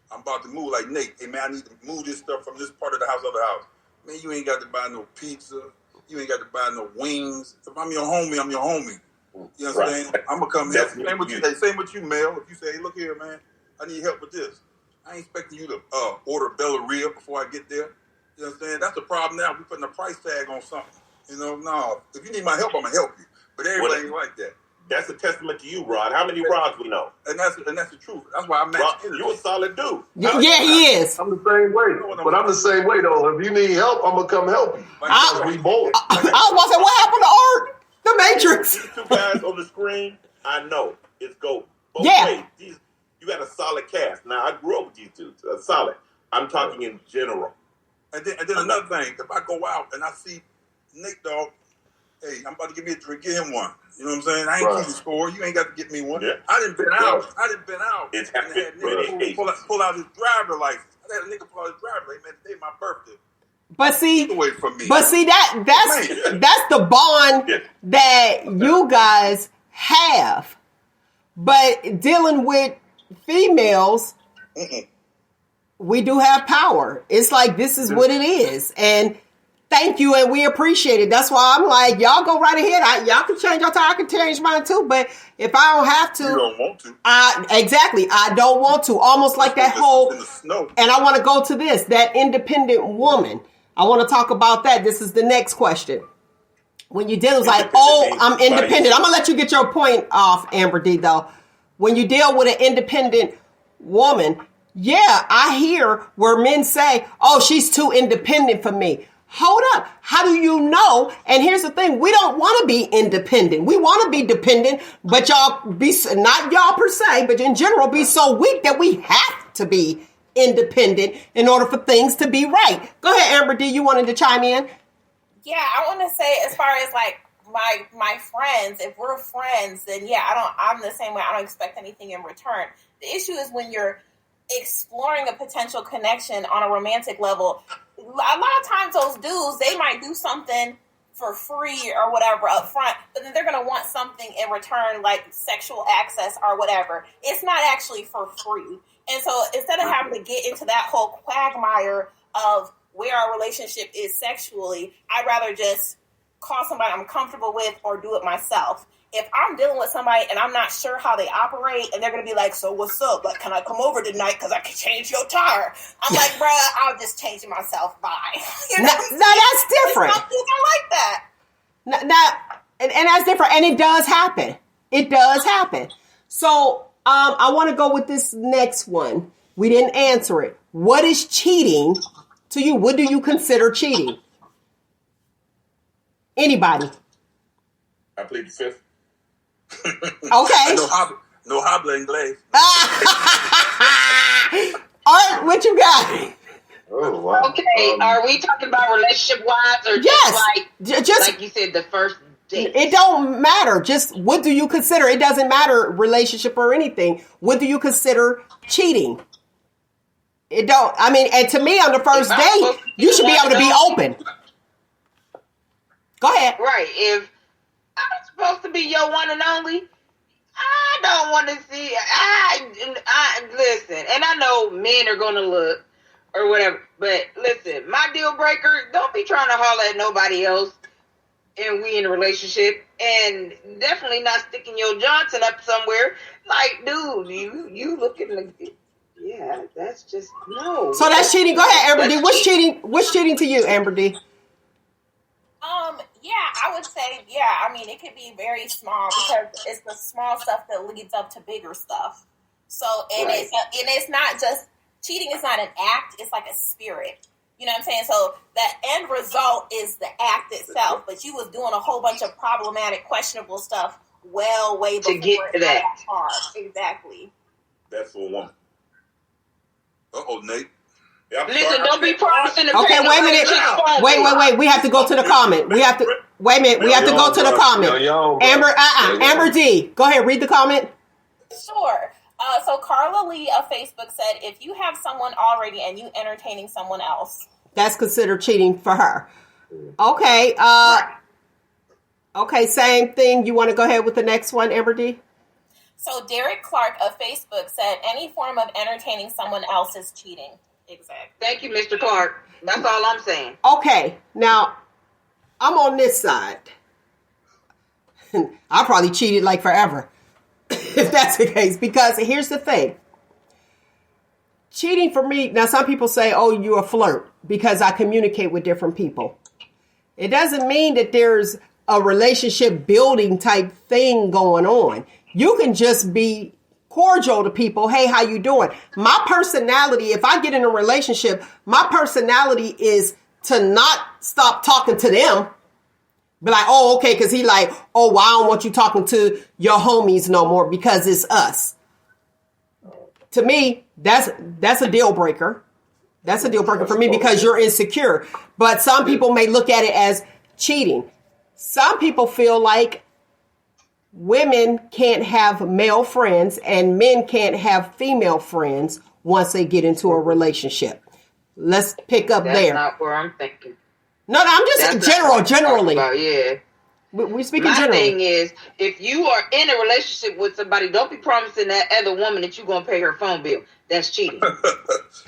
I'm about to move, like Nate, hey man, I need to move this stuff from this part of the house to the other house. Man, you ain't got to buy no pizza. You ain't got to buy no wings. If I'm your homie, I'm your homie. You know what I'm saying? I'm going to come help. Same with you, Mel. If you say, hey, look here, man, I need help with this. I ain't expecting you to order Belleria before I get there. You know what I'm saying? That's the problem now. We're putting a price tag on something. You know, no. If you need my help, I'm going to help you. But everybody ain't like that. That's a testament to you, Rod. How many Rods we know? And that's the truth. That's why I match Rod, you a solid dude. Yeah, he is. I'm the same way. But I'm the same way, though. If you need help, I'm going to come help you. We both. I was about to say, what happened to Art? The Matrix. These two guys on the screen, I know it's go both ways. You got a solid cast. Now, I grew up with these dudes. Solid. I'm talking in general. And then another thing, if I go out and I see Nate Dogg, hey, I'm about to give me a drink, get him one. You know what I'm saying? I ain't keeping score. You ain't got to get me one. Yeah. I didn't been out. It's and had nigga pull out his driver license. I had a nigga pull out his driver license. Man, today my birthday. But see, away from me. That's the bond that you guys have. But dealing with females, we do have power. It's like this is what it is, and thank you, and we appreciate it. That's why I'm like, y'all go right ahead. Y'all can change your time. I can change mine too. But if I don't have to, you don't want to. Exactly. I don't want to. Almost like that whole. And I want to go to this. That independent woman. I want to talk about that. This is the next question. When you deal with like, oh, I'm independent. I'm going to let you get your point off, Amber D, though. When you deal with an independent woman, yeah, I hear where men say, oh, she's too independent for me. Hold up. How do you know? And here's the thing. We don't want to be independent. We want to be dependent, but y'all be, not y'all per se, but in general, be so weak that we have to be independent in order for things to be right. Go ahead, Amber D. You wanted to chime in? Yeah, I want to say as far as like my friends, if we're friends, then yeah, I'm the same way. I don't expect anything in return. The issue is when you're exploring a potential connection on a romantic level. A lot of times those dudes, they might do something for free or whatever up front, but then they're going to want something in return, like sexual access or whatever. It's not actually for free. And so instead of having to get into that whole quagmire of where our relationship is sexually, I'd rather just call somebody I'm comfortable with or do it myself. If I'm dealing with somebody and I'm not sure how they operate and they're going to be like, so what's up? Like, can I come over tonight because I can change your tire? I'm like, bruh, I'll just change it myself. Bye. You know? Now that's different. Some people are like that. And that's different. And it does happen. It does happen. So I want to go with this next one. We didn't answer it. What is cheating to you? What do you consider cheating? Anybody? I plead the fifth. Okay. No habla inglés. Art, what you got? Oh, wow. Okay, are we talking about relationship wise or Just like you said, the first date? It don't matter. Just what do you consider? It doesn't matter relationship or anything. What do you consider cheating? It don't. I mean, and to me, on the first date, you should be able to be open. Go ahead. Right. If I'm supposed to be your one and only, I don't want to see. I listen, and I know men are gonna look or whatever, but listen, my deal breaker. Don't be trying to holler at nobody else, and we in a relationship, and definitely not sticking your Johnson up somewhere. Like, dude, you looking like. Yeah, that's just no. So that's cheating. Go ahead, Amber D. What's cheating? What's cheating to you, Amber D? Yeah, I would say, I mean, it could be very small because it's the small stuff that leads up to bigger stuff. So, and Right. it's not just, cheating is not an act, it's like a spirit. You know what I'm saying? So, the end result is the act itself, but you was doing a whole bunch of problematic, questionable stuff way before To get to it got that. far. Exactly. That's for a woman. Uh-oh, Nate. Yeah, I'm Listen, sorry. don't be promising to Okay, pay wait a no minute. chick's phone bill. Wait. We have to go to the comment. We have to wait a minute. We have to go to the comment. Amber, Amber D. Go ahead. Read the comment. Sure. So Carla Lee of Facebook said, if you have someone already and you entertaining someone else. That's considered cheating for her. Okay. Okay. Same thing. You want to go ahead with the next one, Amber D? So Derek Clark of Facebook said, any form of entertaining someone else is cheating. Exactly. Thank you, Mr. Clark. That's all I'm saying. Okay. Now, I'm on this side. I probably cheated like forever, if that's the case. Because here's the thing. Cheating for me, now some people say, oh, you're a flirt because I communicate with different people. It doesn't mean that there's a relationship building type thing going on. You can just be cordial to people. Hey, how you doing? My personality, if I get in a relationship, my personality is to not stop talking to them. Be like, oh, okay, because he like, oh, well, I don't want you talking to your homies no more because it's us. To me, that's a deal breaker. That's a deal breaker for me because you're insecure. But some people may look at it as cheating. Some people feel like women can't have male friends and men can't have female friends once they get into a relationship. Let's pick up That's there. not where I'm thinking. No, I'm just That's not what I'm generally. talking about, yeah. We speaking My generally. thing is, if you are in a relationship with somebody, don't be promising that other woman that you're going to pay her phone bill. That's cheating. What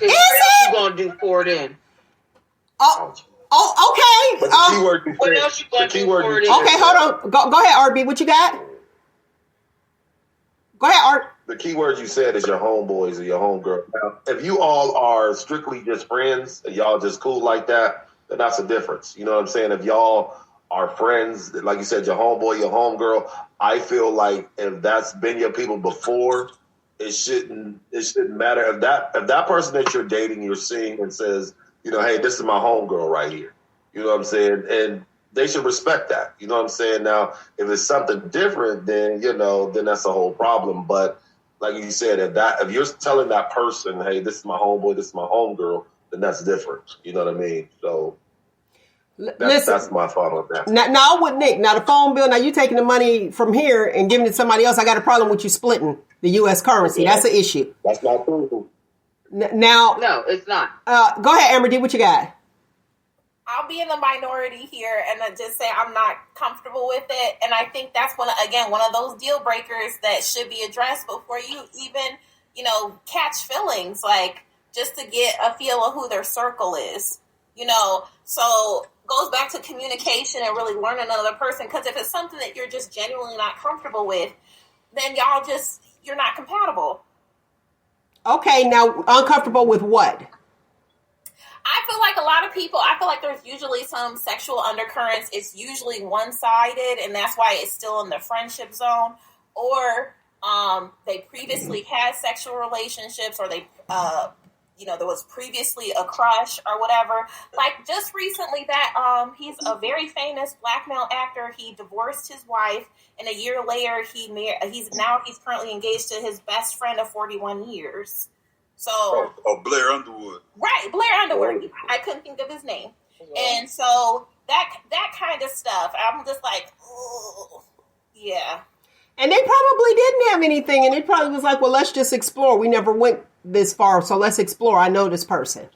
else you going to do for it then? Oh, okay. But the keyword you What said- else you going the to do keyword for you it said- then? Okay, hold on. Go ahead, RB. What you got? Go ahead, Art. The key word you said is your homeboys or your homegirl. Now, if you all are strictly just friends and y'all just cool like that, then that's a difference. You know what I'm saying? If y'all are friends, like you said, your homeboy, your homegirl, I feel like if that's been your people before, it shouldn't matter. If that person that you're dating, you're seeing and says, you know, hey, this is my homegirl right here. You know what I'm saying? And they should respect that. You know what I'm saying? Now, if it's something different, then, you know, then that's a whole problem. But like you said, if you're telling that person, hey, this is my homeboy, this is my homegirl, then that's different. You know what I mean? So that's my thought on that. Now, with Nick, now the phone bill, now you taking the money from here and giving it to somebody else. I got a problem with you splitting the U.S. currency. Yeah. That's an issue. That's not true. Now, No, it's not. go ahead, Amber D. What you got? I'll be in the minority here and I just say I'm not comfortable with it. And I think that's one of those deal breakers that should be addressed before you even, catch feelings, like just to get a feel of who their circle is, so goes back to communication and really learning another person. Because if it's something that you're just genuinely not comfortable with, then you're not compatible. Okay, now uncomfortable with what? I feel like there's usually some sexual undercurrents. It's usually one-sided, and that's why it's still in the friendship zone. Or they previously had sexual relationships, or they, there was previously a crush or whatever. Like just recently that he's a very famous black male actor. He divorced his wife, and a year later he's currently engaged to his best friend of 41 years. So Blair Underwood. Right, Blair Underwood. I couldn't think of his name. And so that kind of stuff, I'm just like, oh, yeah. And they probably didn't have anything, and it probably was like, well, let's just explore. We never went this far, so let's explore. I know this person.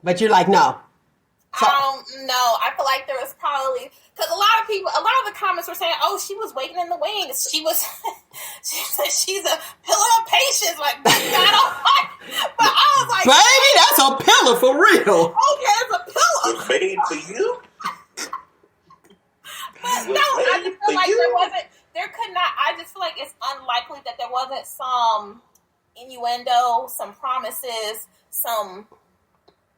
But you're like, no. So, no, I feel like there was probably, because a lot of the comments were saying, oh, she was waiting in the wings. She said she's a pillar of patience. Like, God almighty. But I was like, baby, that's a pillar for real. Okay, it's a pillar. Was made for you? But no, I just feel like I just feel like it's unlikely that there wasn't some innuendo, some promises, some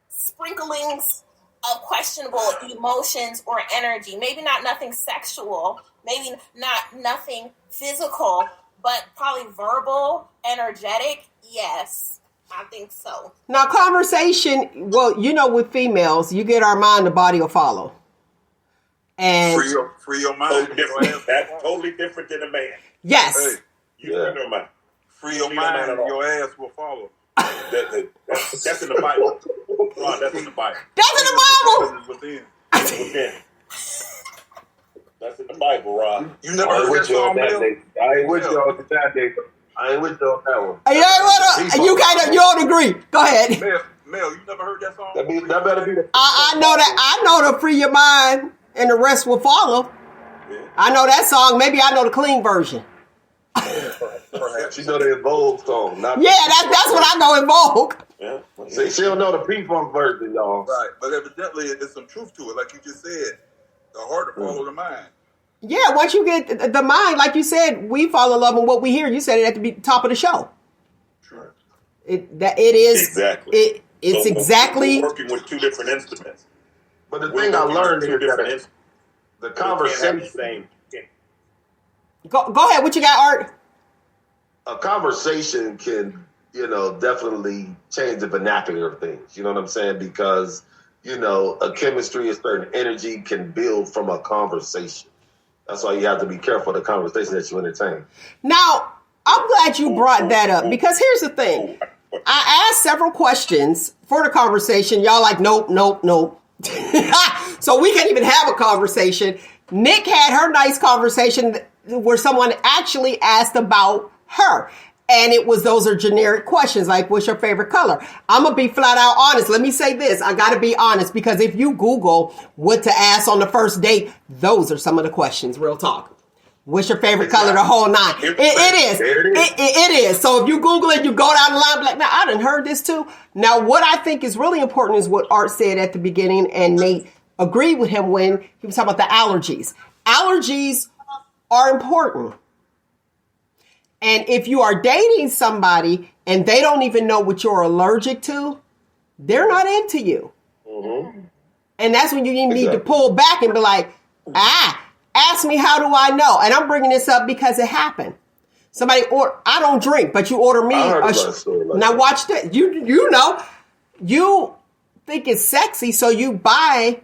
sprinklings of questionable emotions or energy. Maybe not nothing sexual, maybe not nothing physical, but probably verbal, energetic. Yes, I think so. Now, conversation, well, with females, you get our mind, the body will follow. And free your mind. That's totally different than a man. Yes. Hey, free your mind. Free your mind and your ass will follow. That's in the Bible. Ron, that's in the Bible. That's in the Bible. Within. That's in the Bible, Ron. You never heard that song, Mel? I ain't with you on that day. I ain't with you on that one. You don't agree. Go ahead. Mel, you never heard that song? That better be the. I know that. I know to free your mind and the rest will follow. Yeah. I know that song. Maybe I know the clean version. Perhaps you know the Evolve song. That's what I know in Vogue. Yeah. See, she don't know the P-Funk version, y'all. Right, but evidently there's some truth to it. Like you just said, the heart will follow the mind. Yeah, once you get the mind, like you said, we fall in love with what we hear. You said it at the top of the show. Sure. It is exactly. It's exactly working with two different instruments. But the thing I learned is that the conversation. Go ahead. What you got, Art? A conversation can, definitely change the vernacular of things. You know what I'm saying? Because, a chemistry, a certain energy can build from a conversation. That's why you have to be careful of the conversation that you entertain. Now, I'm glad you brought that up because here's the thing. I asked several questions for the conversation. Y'all like, nope. So we can't even have a conversation. Nick had her nice conversation where someone actually asked about her. And those are generic questions like, what's your favorite color? I'm going to be flat out honest. Let me say this. I got to be honest because if you Google what to ask on the first date, those are some of the questions. Real talk. What's your favorite color? The whole nine. It is. So if you Google it, you go down the line, be like, now I done heard this too. Now, what I think is really important is what Art said at the beginning, and Nate agreed with him when he was talking about the allergies. Allergies are important. And if you are dating somebody and they don't even know what you're allergic to, they're not into you. Mm-hmm. And that's when you need to pull back and be like, ask me, how do I know? And I'm bringing this up because it happened. I don't drink, but you order me. Now watch that. You think it's sexy, so you buy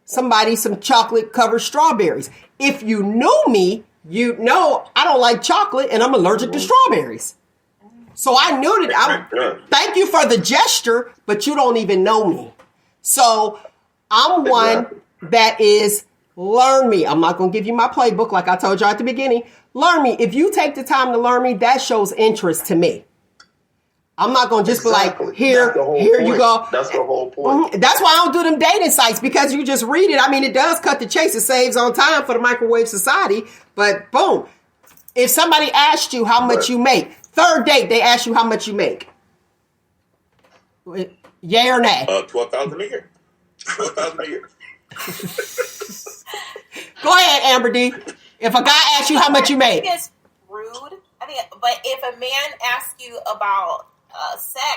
somebody some chocolate covered strawberries. If you knew me, I don't like chocolate and I'm allergic to strawberries. So I knew that. Thank you for the gesture, but you don't even know me. So I'm one that is, learn me. I'm not going to give you my playbook like I told you at the beginning. Learn me. If you take the time to learn me, that shows interest to me. I'm not going to just be like, here you go. That's the whole point. That's why I don't do them dating sites, because you just read it. I mean, it does cut the chase. It saves on time for the microwave society. But boom, if somebody asked you how much you make, Third date, they ask you how much you make. Yay or nay? $12,000 a year. $12,000 a year. Go ahead, Amber D. If a guy asks you how much you make. It's rude. But if a man asks you about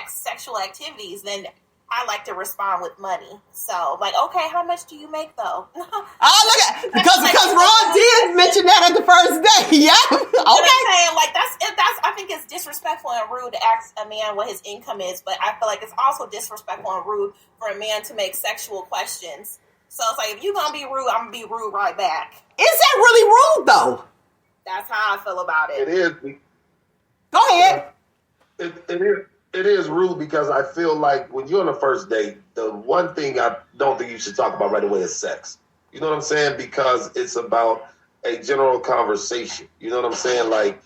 sexual activities, then I like to respond with money. So, like, okay, how much do you make though? Look at because Ron did mention that at the first day. Yeah, okay. I'm saying, like, that's. I think it's disrespectful and rude to ask a man what his income is, but I feel like it's also disrespectful and rude for a man to make sexual questions. So it's like, if you're gonna be rude, I'm gonna be rude right back. Is that really rude though? That's how I feel about it. It is. Go ahead. It is rude because I feel like when you're on a first date, the one thing I don't think you should talk about right away is sex. You know what I'm saying? Because it's about a general conversation. You know what I'm saying? Like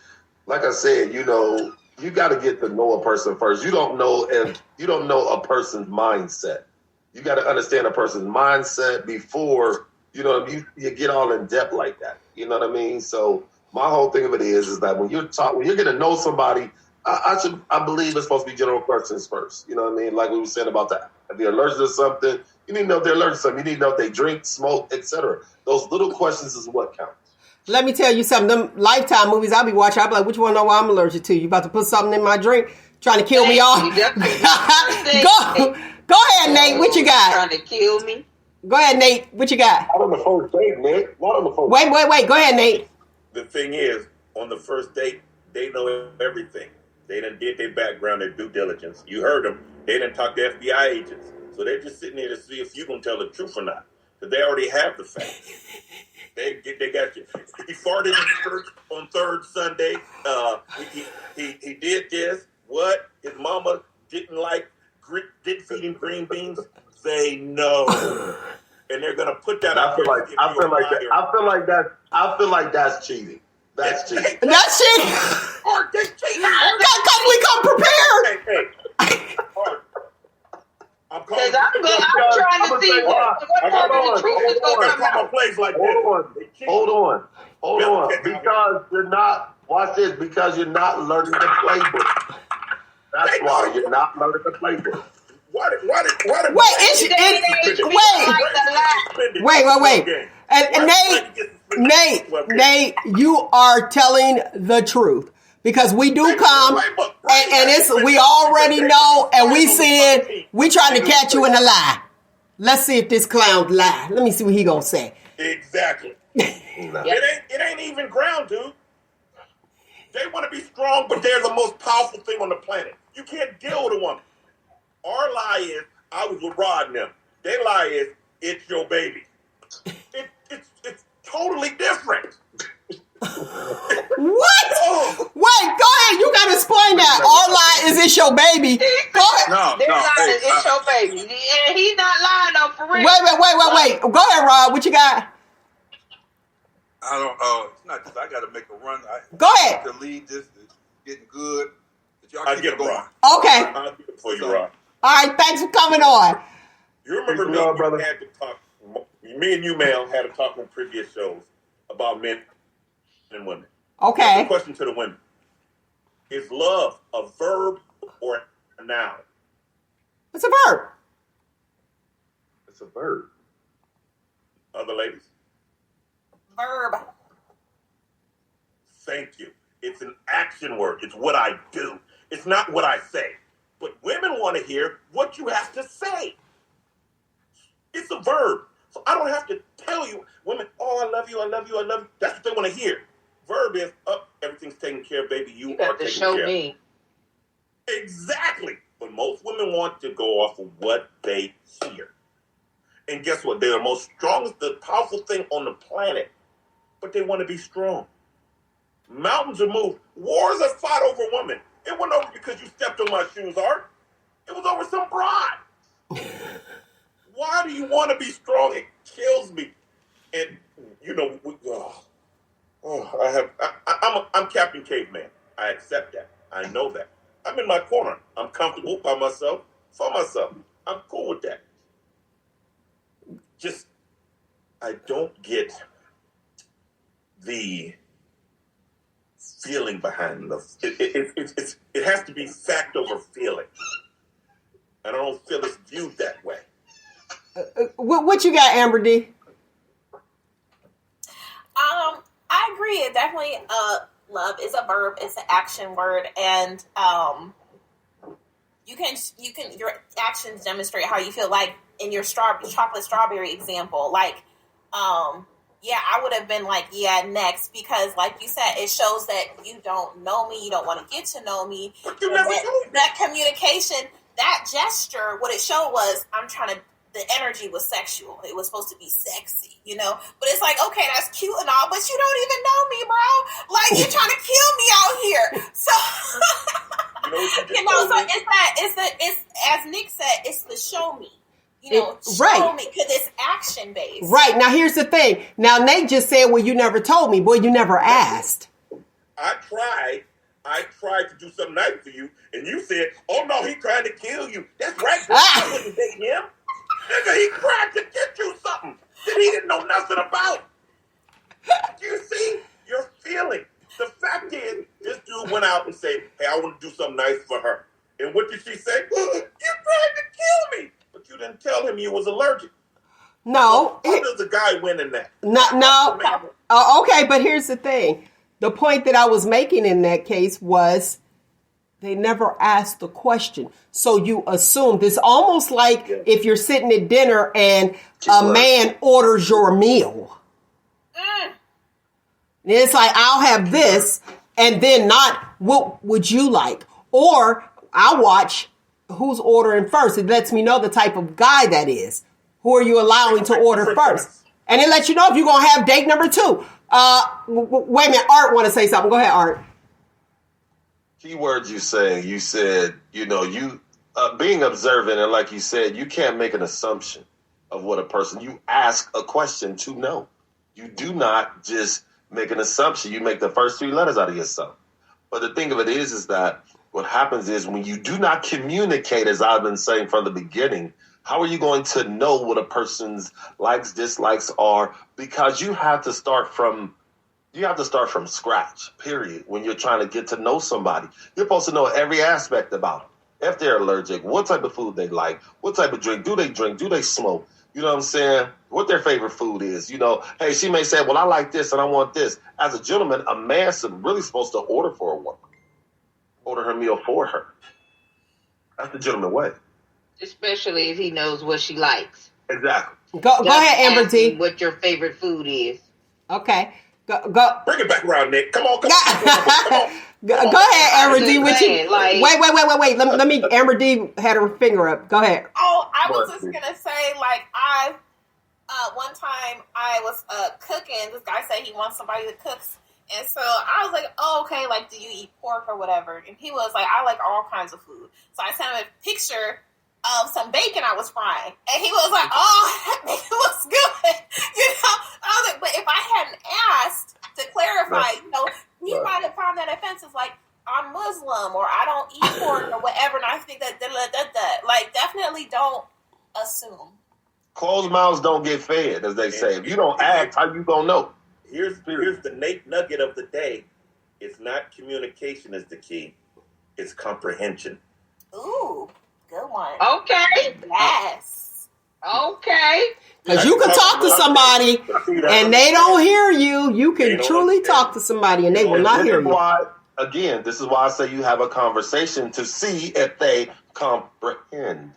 I said, you know, you got to get to know a person first. You don't know a person's mindset. You got to understand a person's mindset before, you know, you get all in depth like that. You know what I mean? So my whole thing of it is that when you're going to know somebody, I believe it's supposed to be general questions first. You know what I mean? Like we were saying about that. If they're allergic to something, you need to know if they're allergic to something. You need to know if they drink, smoke, etc. Those little questions is what counts. Let me tell you something. Them Lifetime movies I'll be watching, I'll be like, which one know I'm allergic to? You about to put something in my drink? Trying to kill me off? Go ahead, Nate. What you got? Trying to kill me. Go ahead, Nate. What you got? Not on the first date, Nick. Not on the first Wait. Go ahead, Nate. The thing is, on the first date, they know everything. They done did their background, their due diligence. You heard them. They done talked to FBI agents. So they're just sitting there to see if you're going to tell the truth or not. Because they already have the facts. They got you. He farted in church on third Sunday. He did this. What? His mama didn't feed him green beans. They know. And they're going to put that out. I feel like that's cheating. That's cheating. That's cheating. Or they cheating. Because we come prepared. Hey. I'm Because I'm trying to see what part of the truth is going to come out. Hold on. Because you're not, watch this, because you're not learning the playbook. That's why you're not learning the playbook. Wait. And Nate, you are telling the truth. Because we do come, and we already know, and we trying to catch you in a lie. Let's see if this clown lie. Let me see what he gonna say. Exactly. It ain't even ground, dude. They want to be strong, but they're the most powerful thing on the planet. You can't deal with a woman. Our lie is, I was with Rod and them. Their lie is, it's your baby. It's totally different. What? Wait, go ahead. You gotta explain that. Our lie is it's your baby. Go ahead. Their lie is it's your baby. And he's not lying though, for real. Wait. Go ahead, Rob. What you got? I don't. It's not just I got to make a run. Go ahead. The lead, this is getting good. But y'all I keep get it, going. Rob. Okay. I'll do it for you, Rob. All right. Thanks for coming on. You remember me and you, Mel, had a talk on previous shows about men and women. Okay. Question to the women: is love a verb or a noun? It's a verb. It's a verb. Other ladies? Verb. Thank you. It's an action word. It's what I do. It's not what I say. But women want to hear what you have to say. It's a verb. So I don't have to tell you, women, oh, I love you, I love you, I love you. That's what they want to hear. Verb is, everything's taken care of, baby. You are got to taken show care of. me. Exactly. But most women want to go off of what they hear. And guess what? They're the most strongest, the powerful thing on the planet. But they want to be strong. Mountains are moved. Wars are fought over women. It wasn't over because you stepped on my shoes, Art. It was over some broad. Why do you want to be strong? It kills me. And, you know, I'm Captain Caveman. I accept that. I know that. I'm in my corner. I'm comfortable by myself, for myself. I'm cool with that. Just, I don't get the feeling behind it has to be fact over feeling. And I don't feel it's viewed that way. What you got, Amber D? I agree. It definitely, love is a verb. It's an action word, and you can your actions demonstrate how you feel. Like in your chocolate strawberry example, like, yeah, I would have been like, yeah, next, because like you said, it shows that you don't know me, you don't want to get to know me. But you never told me. That communication, that gesture, what it showed was the energy was sexual. It was supposed to be sexy, you know? But it's like, okay, that's cute and all, but you don't even know me, bro. Like, you're trying to kill me out here. So, it's as Nick said, it's the show me. You know, show me, because it's action based. Right. Now, here's the thing. Now, Nate just said, well, you never told me. Boy, you never asked. I tried to do something nice for you, and you said, oh, no, he trying to kill you. That's right. I wouldn't date him. Nigga, he tried to get you something that he didn't know nothing about. You see? You're feeling. The fact is, this dude went out and said, hey, I want to do something nice for her. And what did she say? You tried to kill me. But you didn't tell him you was allergic. No. How does the guy win in that? No. Okay, but here's the thing. The point that I was making in that case was they never asked the question. So you assumed. It's almost like if you're sitting at dinner and a man orders your meal. And it's like, I'll have this, and then not, what would you like? Or I watch who's ordering first. It lets me know the type of guy that is. Who are you allowing to order first? And it lets you know if you're going to have date number 2. Wait a minute. Art want to say something. Go ahead, Art. Key words you said, you know, you being observant, and like you said, you can't make an assumption of what a person, you ask a question to know. You do not just make an assumption. You make the first 3 letters out of yourself. But the thing of it is that what happens is when you do not communicate, as I've been saying from the beginning, how are you going to know what a person's likes, dislikes are? Because you have to start from scratch, period, when you're trying to get to know somebody. You're supposed to know every aspect about them. If they're allergic, what type of food they like, what type of drink, do they smoke? You know what I'm saying? What their favorite food is. You know, hey, she may say, well, I like this and I want this. As a gentleman, a man's really supposed to order for a woman. Order her meal for her. That's the gentleman way. Especially if he knows what she likes. Exactly. Go ahead, Amber D. What your favorite food is. Okay. Go. Bring it back around, Nick. Come on. Come on. Go ahead, Amber D. Wait. Let me. Amber D. had her finger up. Go ahead. Oh, I was just gonna say, like, one time I was cooking. This guy said he wants somebody that cooks, and so I was like, oh, okay, like, do you eat pork or whatever? And he was like, I like all kinds of food. So I sent him a picture of some bacon I was frying, and he was like, oh, that bacon looks good. You know, I was like, but if I hadn't asked to clarify, you know, he might have found that offensive, like, I'm Muslim or I don't eat pork or whatever, and I think that like, definitely don't assume. Closed mouths don't get fed, as they say. If you don't act, how you gonna know? Here's the nugget of the day. It's not communication is the key. It's comprehension. Ooh, good one. Okay. Yes. Okay. Because you can talk to somebody and they don't hear you. You can truly talk to somebody and they will not hear you. This is why I say you have a conversation to see if they comprehend.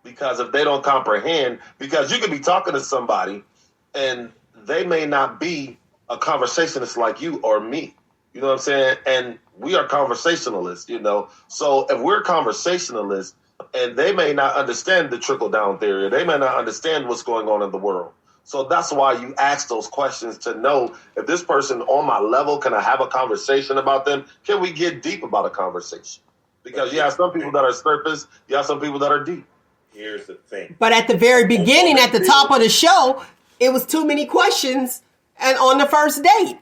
Because if they don't comprehend, because you could be talking to somebody and they may not be a conversationalist like you or me. You know what I'm saying? And we are conversationalists, you know. So if we're conversationalists and they may not understand the trickle-down theory, they may not understand what's going on in the world. So that's why you ask those questions to know if this person on my level, can I have a conversation about them? Can we get deep about a conversation? Because you have some people that are surface, you have some people that are deep. Here's the thing. But at the very beginning, at the top of the show, it was too many questions and on the first date.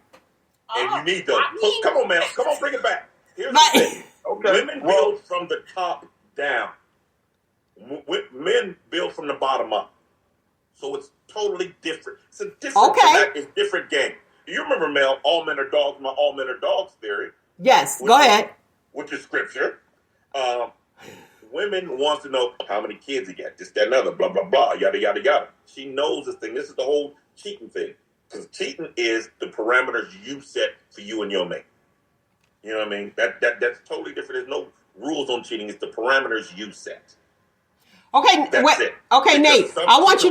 And you need to come on, man. Come on, bring it back. Here's the thing. Okay. Women build from the top down. Men build from the bottom up. So it's totally different. It's a different, it's different game. You remember, Mel, all men are dogs, my all men are dogs theory. Yes, go ahead. Which is scripture. Women wants to know how many kids he got, this, that, and other, blah, blah, blah, yada, yada, yada. She knows this thing. This is the whole cheating thing. Because cheating is the parameters you set for you and your mate. You know what I mean? That's totally different. There's no rules on cheating. It's the parameters you set. Okay, That's okay, Because Nate. I want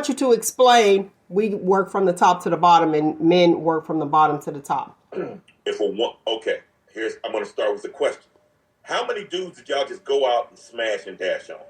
you to explain. We work from the top to the bottom, and men work from the bottom to the top. I'm going to start with the question. How many dudes did y'all just go out and smash and dash on?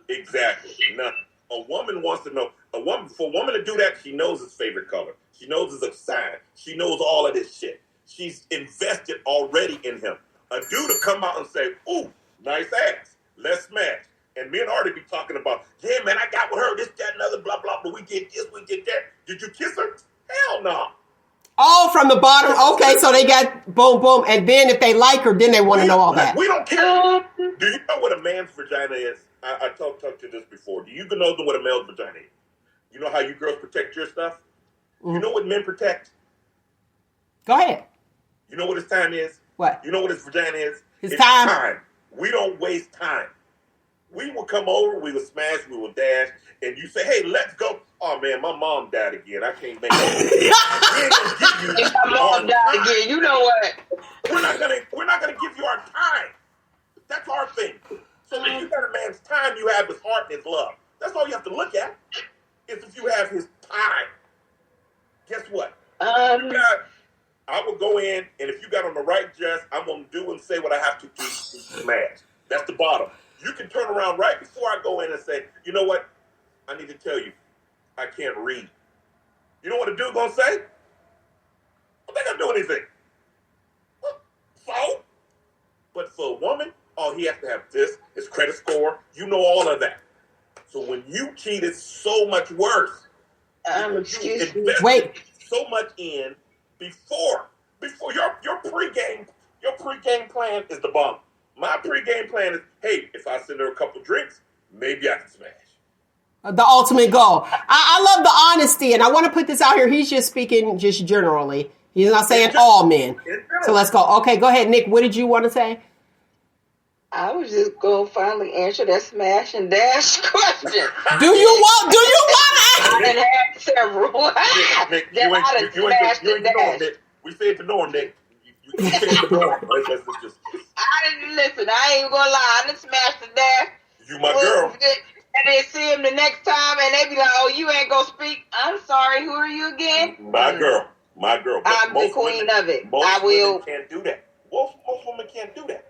Exactly. None. A woman wants to know. For a woman to do that, she knows his favorite color. She knows his sign. She knows all of this shit. She's invested already in him. A dude to come out and say, "Ooh, nice ass. Let's smash." And me and Artie be talking about, "Yeah, man, I got with her, this, that, and other, blah, blah, but we did this, we did that. Did you kiss her? Hell no." Oh, from the bottom. Okay, so they got boom, boom. And then if they like her, then they want to know all that. We don't care. Do you know what a man's vagina is? I talked to this before. Do you know what a male's vagina is? You know how you girls protect your stuff? You know what men protect? Go ahead. You know what his time is? What? You know what his vagina is? It's time. We don't waste time. We will come over, we will smash, we will dash, and you say, "Hey, let's go." "Oh man, my mom died again. I can't make it." We ain't gonna give you If my mom died again, you know what? We're not gonna give you our time. That's our thing. So if you got a man's time, you have his heart and his love. That's all you have to look at. Is if you have his time. Guess what? I will go in, and if you got on the right dress, I'm gonna do and say what I have to do to smash. That's the bottom. You can turn around right before I go in and say, "You know what? I need to tell you, I can't read." You know what a dude gonna say? "I'm not gonna do anything." So? But for a woman, he has to have this, his credit score. You know all of that. So when you cheat, it's so much worse. Excuse me. Wait. So much in before your pregame plan is the bomb. My pregame plan is, hey, if I send her a couple drinks, maybe I can smash. The ultimate goal. I love the honesty, and I want to put this out here. He's just speaking just generally. He's not saying all men. So let's go. Okay, go ahead, Nick. What did you want to say? I was just going to finally answer that smash and dash question. Do you want I done had several. Nick, you ain't the norm, Nick. We said the norm, Nick. You said the norm. Let's just. I didn't listen. I ain't gonna lie. I done smashed the dash. You my girl. And then see him the next time, and they be like, "Oh, you ain't gonna speak. I'm sorry. Who are you again?" My girl. But I'm the queen of it. Most women can't do that. Most women can't do that.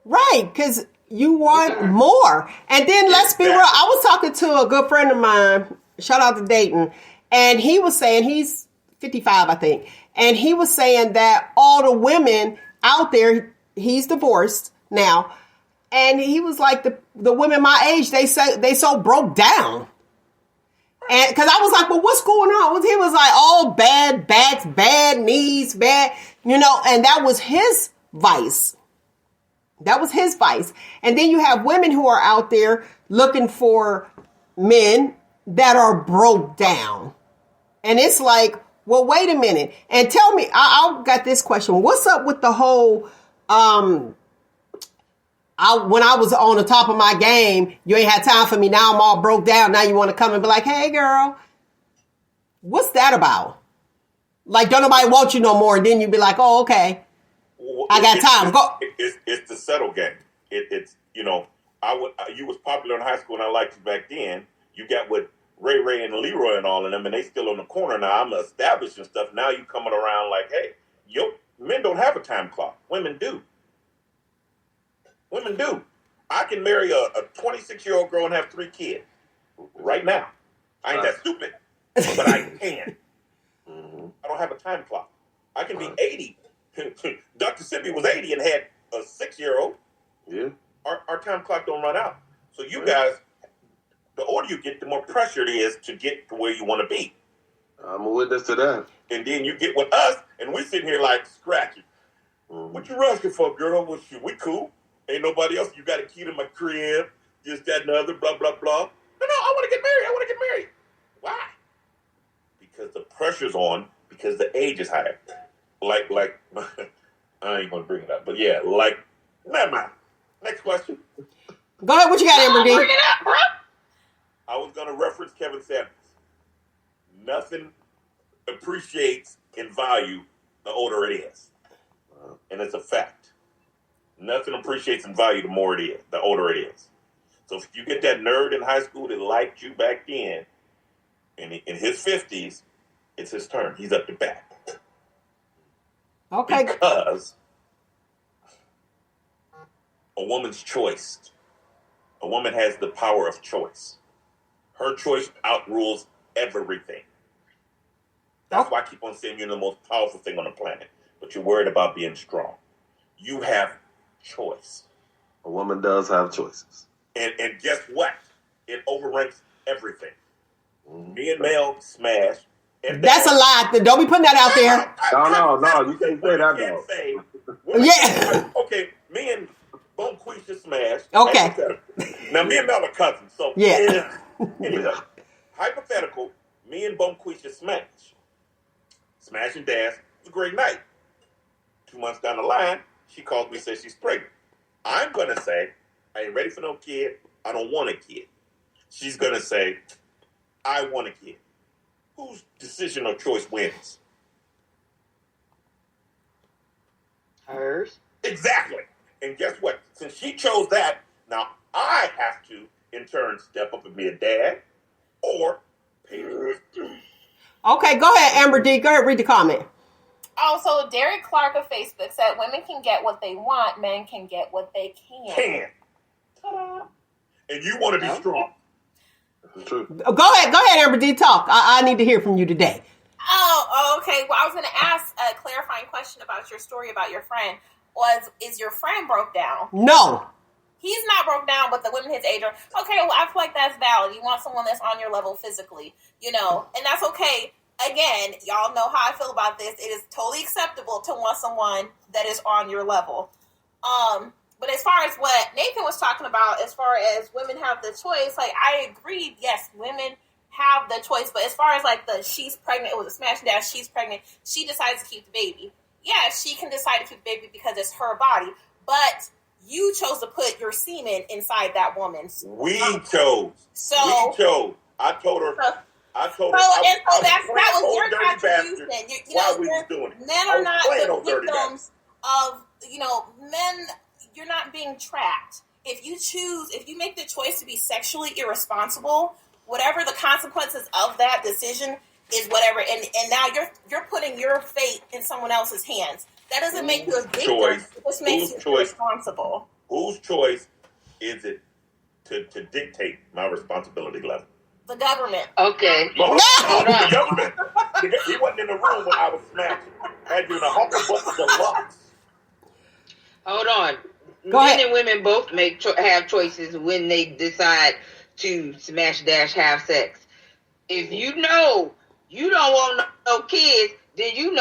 Right, because you want more. And then let's be real. I was talking to a good friend of mine, shout out to Dayton, and he was saying, he's 55, I think, and he was saying that all the women out there, he's divorced now, and he was like, the women my age, they so broke down. And because I was like, well, what's going on? He was like, oh, bad backs, bad knees, bad, and that was his vice. That was his vice. And then you have women who are out there looking for men that are broke down. And it's like, well, wait a minute. And tell me, I got this question. What's up with the whole, when I was on the top of my game, you ain't had time for me. Now I'm all broke down. Now you want to come and be like, hey, girl, what's that about? Like, don't nobody want you no more. And then you be like, oh, okay. I got time. Go. It's the settle game. It's you was popular in high school and I liked you back then. You got with Ray and Leroy and all of them, and they still on the corner now. I'm established and stuff. Now you coming around like, hey, men don't have a time clock. Women do. Women do. I can marry a 26-year-old girl and have 3 kids right now. I ain't that stupid, but I can. I don't have a time clock. I can be 80. Dr. Sippy was 80 and had a 6-year-old. Yeah. Our time clock don't run out. So you guys, the older you get, the more pressure it is to get to where you want to be. I'm a witness to that. And then you get with us, and we sitting here like scratching. What you asking for, girl? We cool. Ain't nobody else. You got a key to my crib. This, that, and the other, blah, blah, blah. No, I want to get married. Why? because the pressure's on because the age is higher. Like I ain't gonna bring it up, but yeah, like never mind. Next question. Go ahead. What you got, Amber D? Bring it up, bro. I was gonna reference Kevin Samuels. Nothing appreciates in value the older it is, and it's a fact. Nothing appreciates in value the more it is, the older it is. So if you get that nerd in high school that liked you back then, in his 50s, it's his turn. He's up to bat. Okay. Because a woman's choice, a woman has the power of choice. Her choice outrules everything. That's why I keep on saying you're the most powerful thing on the planet, but you're worried about being strong. You have choice. A woman does have choices. And guess what? It overranks everything. Me and Mel smash. And That's a lie. Don't be putting that out there. No, you can't say that, though. Yeah. Okay, me and Bonquisha smash. Okay. Now, me and Mel are cousins, so Yeah. Anyway, hypothetical, me and Bonquisha smash. Smash and dash. It was a great night. 2 months down the line, she calls me and says she's pregnant. I'm going to say, I ain't ready for no kid. I don't want a kid. She's going to say, I want a kid. Whose decision or choice wins? Hers. Exactly. And guess what? Since she chose that, now I have to, in turn, step up and be a dad or pay her. Okay, go ahead, Amber D. Go ahead, read the comment. Also, Derek Clark of Facebook said women can get what they want, men can get what they can. Ta-da. And you want to be strong. It's true. Go ahead, Amber D. Talk. I need to hear from you today. Oh, okay. Well, I was going to ask a clarifying question about your story about your friend. Is your friend broke down? No. He's not broke down, but the women his age are, okay, well, I feel like that's valid. You want someone that's on your level physically, and that's okay. Again, y'all know how I feel about this. It is totally acceptable to want someone that is on your level. But as far as what Nathan was talking about, as far as women have the choice, like, I agree, yes, women have the choice. But as far as, like, she's pregnant, it was a smash and dash, she's pregnant, she decides to keep the baby. Yeah, she can decide to keep the baby because it's her body. But you chose to put your semen inside that woman's. We chose. I told her. That was your contribution. Why we was doing it? Men are not the victims of, men, you're not being trapped. If you make the choice to be sexually irresponsible, whatever the consequences of that decision is, whatever, and now you're putting your fate in someone else's hands. That doesn't make you a victim. It just makes you irresponsible. Whose choice is it to dictate my responsibility level? The government. Okay. The government. He wasn't in the room when I was smashing. Had you in a Hucklebuck Deluxe. Hold on. Go Men ahead. and women both have choices when they decide to smash dash have sex. If you know you don't want no kids, then you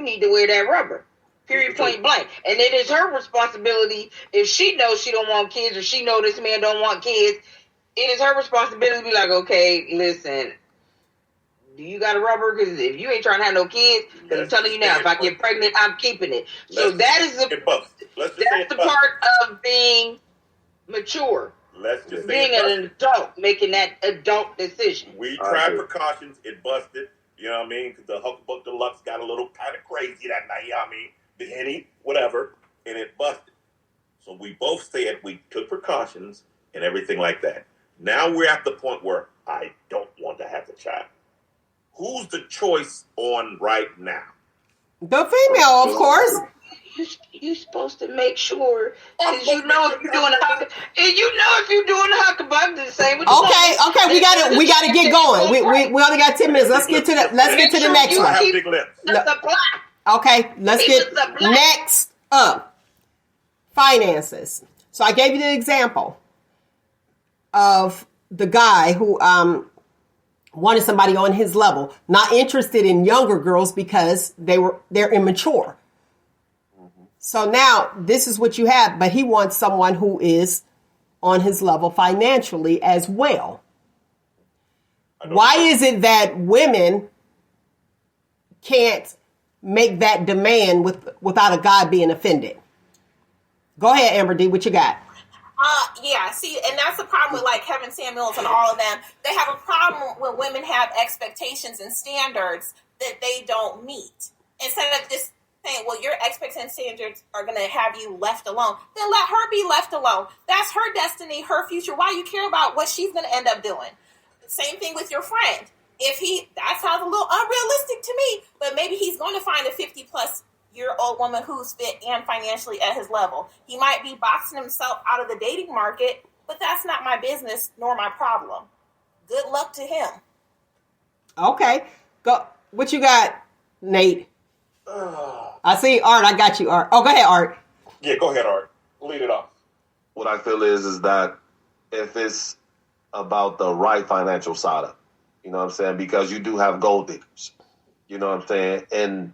need to wear that rubber. Period, point blank. And it is her responsibility. If she knows she don't want kids, or she knows this man don't want kids, it is her responsibility to be like, okay, listen, do you got a rubber? Because if you ain't trying to have no kids, because I'm telling you now, if I get pregnant, I'm keeping it. So that is the part of being mature. Let's just being an adult, making that adult decision. We tried precautions. It busted. You know what I mean? Because the Hucklebuck Deluxe got a little kind of crazy that night. You know what I mean? The Henny, whatever, and it busted. So we both said we took precautions and everything like that. Now we're at the point where I don't want to have the child. Who's the choice on right now? The female, of course. You're supposed to make sure, because you know if you're doing a hucklebuck, the same with the Okay, we gotta get going. We only got 10 minutes. Let's get to the next one. I have big lips. Okay, let's get next up. Finances. So I gave you the example of the guy who wanted somebody on his level, not interested in younger girls because they're immature. So now this is what you have, but he wants someone who is on his level financially as well. Why is it that women can't make that demand without a guy being offended. Go ahead, Amber D. What you got? Yeah, see, and that's the problem with like Kevin Samuels and all of them. They have a problem when women have expectations and standards that they don't meet. Instead of just saying, well, your expectations and standards are going to have you left alone, then let her be left alone. That's her destiny, her future. Why you care about what she's going to end up doing? Same thing with your friend. That sounds a little unrealistic to me, but maybe he's going to find a 50-plus-year-old woman who's fit and financially at his level. He might be boxing himself out of the dating market, but that's not my business nor my problem. Good luck to him. Okay. Go. What you got, Nate? I see Art. I got you, Art. Oh, go ahead, Art. Yeah, go ahead, Art. Lead it off. What I feel is that if it's about the right financial side of it, you know what I'm saying? Because you do have gold diggers. You know what I'm saying? And,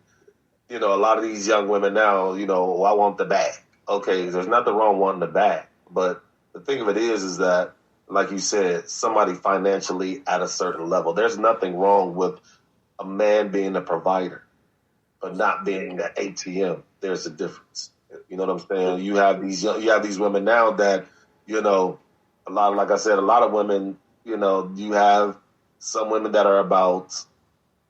a lot of these young women now, I want the bag. Okay, there's nothing wrong wanting the bag. But the thing of it is that, like you said, somebody financially at a certain level. There's nothing wrong with a man being a provider, but not being the ATM. There's a difference. You know what I'm saying? You have these women now that, a lot of women, you have some women that are about,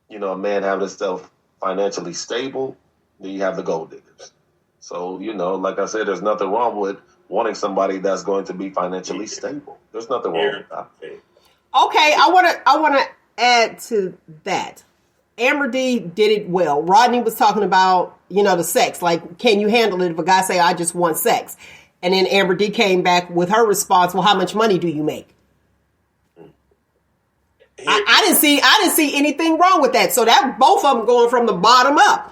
a man having himself financially stable. Then you have the gold diggers. So, like I said, there's nothing wrong with wanting somebody that's going to be financially stable. There's nothing wrong with that. Okay, I want to add to that. Amber D did it well. Rodney was talking about, the sex. Like, can you handle it if a guy say, I just want sex? And then Amber D came back with her response, well, how much money do you make? I didn't see anything wrong with that. So that both of them going from the bottom up.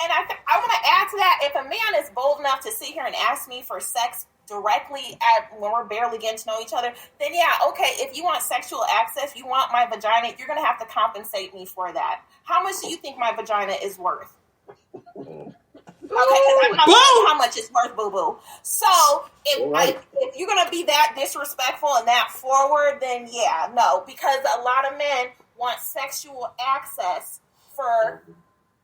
And I want to add to that, if a man is bold enough to sit here and ask me for sex directly when we're barely getting to know each other, then yeah, okay, if you want sexual access, you want my vagina, you're going to have to compensate me for that. How much do you think my vagina is worth? Okay, because I'm not telling you how much it's worth, boo-boo. So, if you're going to be that disrespectful and that forward, then yeah, no. Because a lot of men want sexual access for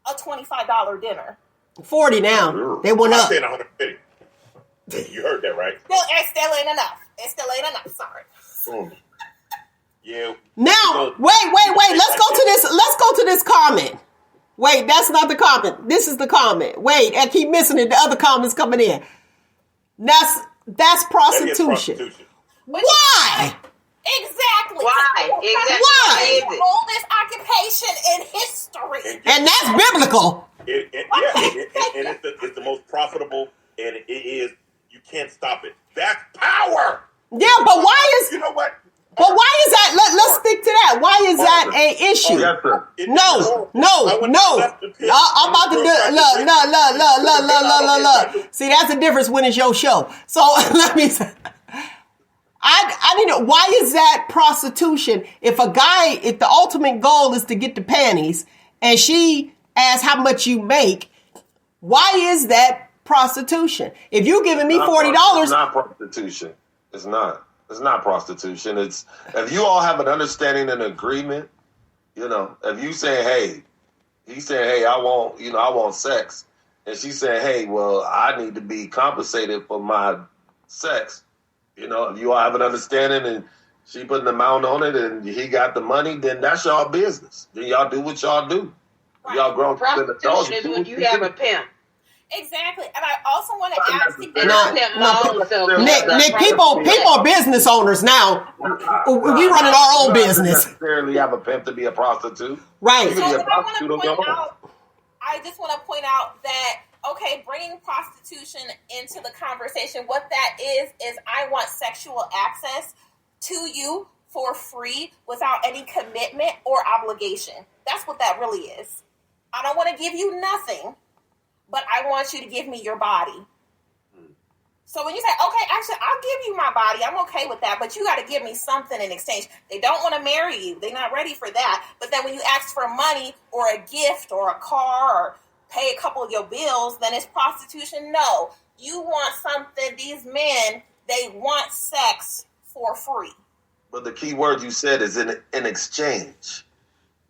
a $25 dinner. 40 now. They went up. I'm saying 150. You heard that, right? It still ain't enough. It still ain't enough. Sorry. Yeah. Now, wait. Let's go to this comment. Wait, that's not the comment. This is the comment. Wait, I keep missing it. The other comment's coming in. That's prostitution. Why? Exactly. Why? Why? The oldest occupation in history. And that's biblical. And it's the most profitable, and it is, you can't stop it. That's power. Yeah, but why is... You know what? But why is that? Let's stick to that. Why is that a issue? No. I'm about to do. Look. See, that's the difference when it's your show. So let me say, I need to. Why is that prostitution? If the ultimate goal is to get the panties, and she asks how much you make, why is that prostitution? If you're giving me $40, it's not prostitution. It's not. It's not prostitution. It's if you all have an understanding and agreement, if you say, hey, he's saying, hey, I want sex. And she's saying, hey, well, I need to be compensated for my sex. If you all have an understanding and she put an amount on it and he got the money, then that's y'all business. Then y'all do what y'all do. Right. Y'all grown prostitution is when you have a pimp. Exactly, and I also want to ask Nick, people are business owners now. We running our own business. Necessarily have a pimp to be a prostitute, right? So I just want to point out that bringing prostitution into the conversation, what that is I want sexual access to you for free without any commitment or obligation. That's what that really is. I don't want to give you nothing, but I want you to give me your body. So when you say, okay, actually, I'll give you my body, I'm okay with that, but you got to give me something in exchange. They don't want to marry you. They're not ready for that. But then when you ask for money or a gift or a car or pay a couple of your bills, then it's prostitution. No, you want something. These men, they want sex for free. But the key word you said is in exchange.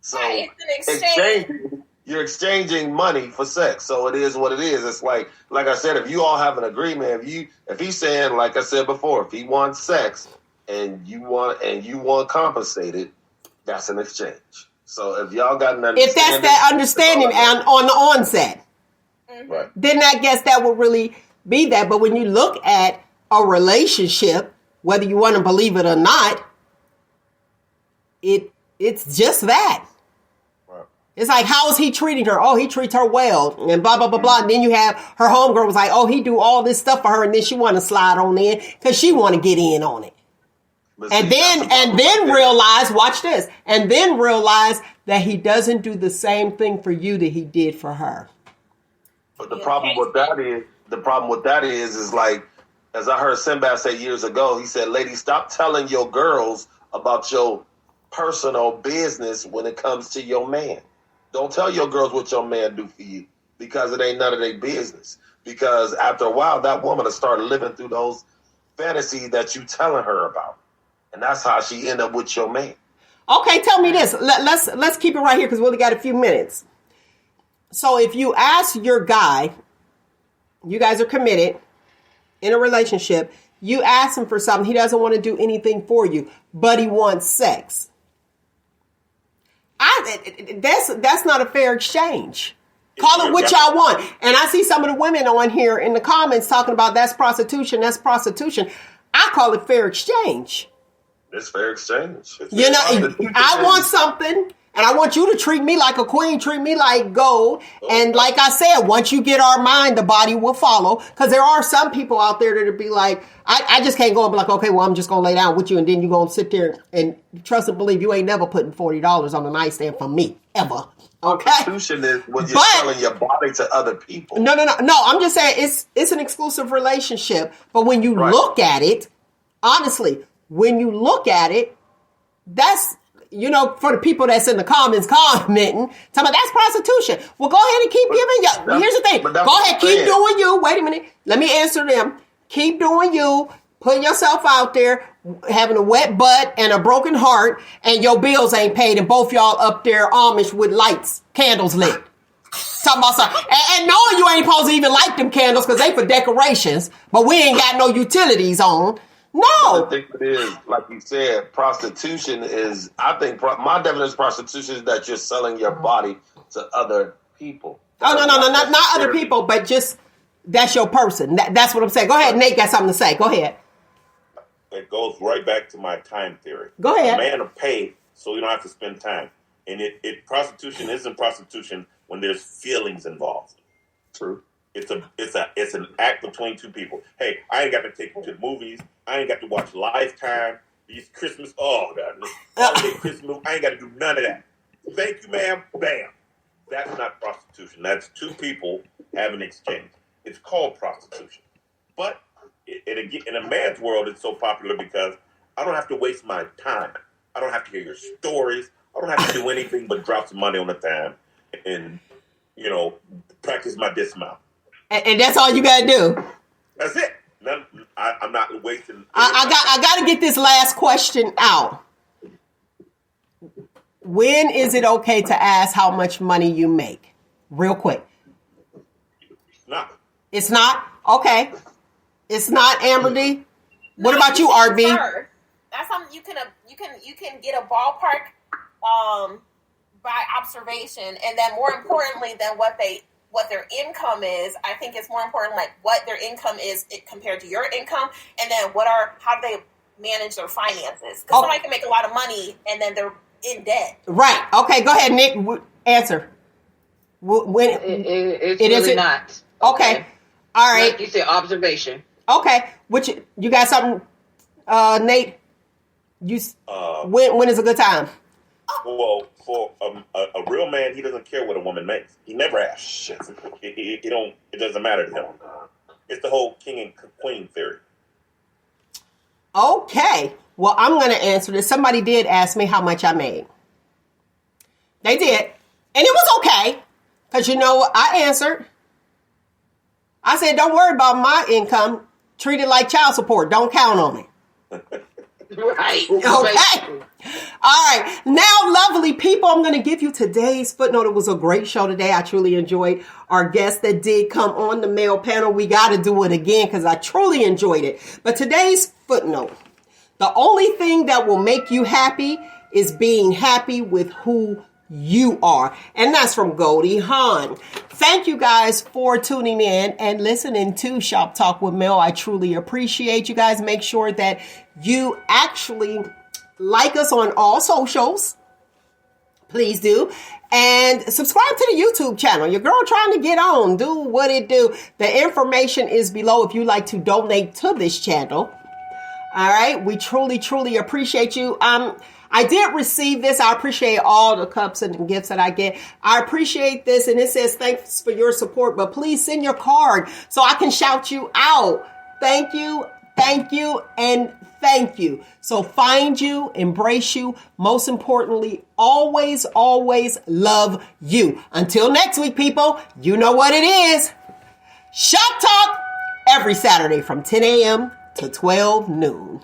So right, it's an exchange. you're exchanging money for sex. So it is what it is. It's like I said, if you all have an agreement, if he's saying, like I said before, if he wants sex and you want compensated, that's an exchange. So if y'all got an understanding, if that's that understanding and on the onset, right, then I guess that would really be that. But when you look at a relationship, whether you want to believe it or not, it's just that. right. It's like, how is he treating her? Oh, he treats her well, and blah, blah, blah, blah. And then you have her homegirl was like, oh, he do all this stuff for her, and then she want to slide on in because she want to get in on it. But And see, then realize, watch this, and then realize that he doesn't do the same thing for you that he did for her. But the problem with that is like, as I heard Sinbad say years ago, he said, ladies, stop telling your girls about your personal business when it comes to your man. Don't tell your girls what your man do for you, because it ain't none of their business. Because after a while, that woman will start living through those fantasies that you telling her about. And that's how she end up with your man. Okay, tell me this. Let's keep it right here because we only got a few minutes. So if you ask your guy, you guys are committed in a relationship, you ask him for something, he doesn't want to do anything for you, but he wants sex. That's not a fair exchange. Call it what y'all want. And I see some of the women on here in the comments talking about that's prostitution. I call it fair exchange. It's fair exchange. You know, I want something, and I want you to treat me like a queen, treat me like gold. And like I said, once you get our mind, the body will follow. Because there are some people out there that'll be like, I just can't go and be like, okay, well, I'm just going to lay down with you. And then you're going to sit there and trust and believe you ain't never putting $40 on the nightstand for me, ever. Okay? Prostitution is when you're selling your body to other people. No. I'm just saying it's an exclusive relationship. But when you look at it, honestly, when you look at it, that's, you know, for the people that's in the comments commenting, talking about that's prostitution. Well, go ahead and keep giving you. Here's the thing. Go ahead, keep doing you. Wait a minute. Let me answer them. Keep doing you. Putting yourself out there, having a wet butt and a broken heart, and your bills ain't paid, and both y'all up there Amish with lights, candles lit. Talking about something. And knowing you ain't supposed to even light them candles because they for decorations, but we ain't got no utilities on. No. I think it is, like you said, prostitution is, I think my definition of prostitution is that you're selling your body to other people. Oh, no, not other people, but just, that's your person. That's what I'm saying. Go ahead, Nate got something to say. Go ahead. It goes right back to my time theory. Go ahead. A man will pay so you don't have to spend time. And prostitution isn't prostitution when there's feelings involved. True. It's an act between two people. Hey, I ain't got to take you to the movies. I ain't got to watch Lifetime. These Christmas, holiday Christmas. I ain't got to do none of that. Thank you, ma'am. Bam. That's not prostitution. That's two people having an exchange. It's called prostitution. But in a man's world, it's so popular because I don't have to waste my time. I don't have to hear your stories. I don't have to do anything but drop some money on the time and, you know, practice my dismount. And that's all you got to do. That's it. I'm not wasting. I got to get this last question out. When is it okay to ask how much money you make? Real quick. No. It's not? Okay. It's not, Amber D? What about you, RB? That's something you can get a ballpark by observation, and then more importantly than what their income is, I think it's more important like what their income is compared to your income, and then how do they manage their finances? Because somebody can make a lot of money and then they're in debt. Right. Okay. Go ahead, Nick. Answer. When it's really not. Okay. All right. Like you said, observation. Okay. Which you got something, Nate? When is a good time? Well, for a real man, he doesn't care what a woman makes. He never asks. It doesn't matter to him. It's the whole king and queen theory. Okay. Well, I'm going to answer this. Somebody did ask me how much I made. They did. And it was okay. Because, you know, I answered. I said, don't worry about my income. Treat it like child support. Don't count on it. Right. Okay. All right. Now, lovely people, I'm going to give you today's footnote. It was a great show today. I truly enjoyed our guests that did come on the male panel. We got to do it again because I truly enjoyed it. But today's footnote, the only thing that will make you happy is being happy with who you are. And that's from Goldie Hawn. Thank you guys for tuning in and listening to Shop Talk with Mel. I truly appreciate you guys. Make sure that you actually like us on all socials. Please do. And subscribe to the YouTube channel. Your girl trying to get on. Do what it do. The information is below if you'd like to donate to this channel. All right. We truly, truly appreciate you. I did receive this. I appreciate all the cups and gifts that I get. I appreciate this. And it says, thanks for your support, but please send your card so I can shout you out. Thank you, and thank you. So find you, embrace you. Most importantly, always, always love you. Until next week, people, you know what it is. Shop Talk every Saturday from 10 a.m. to 12 noon.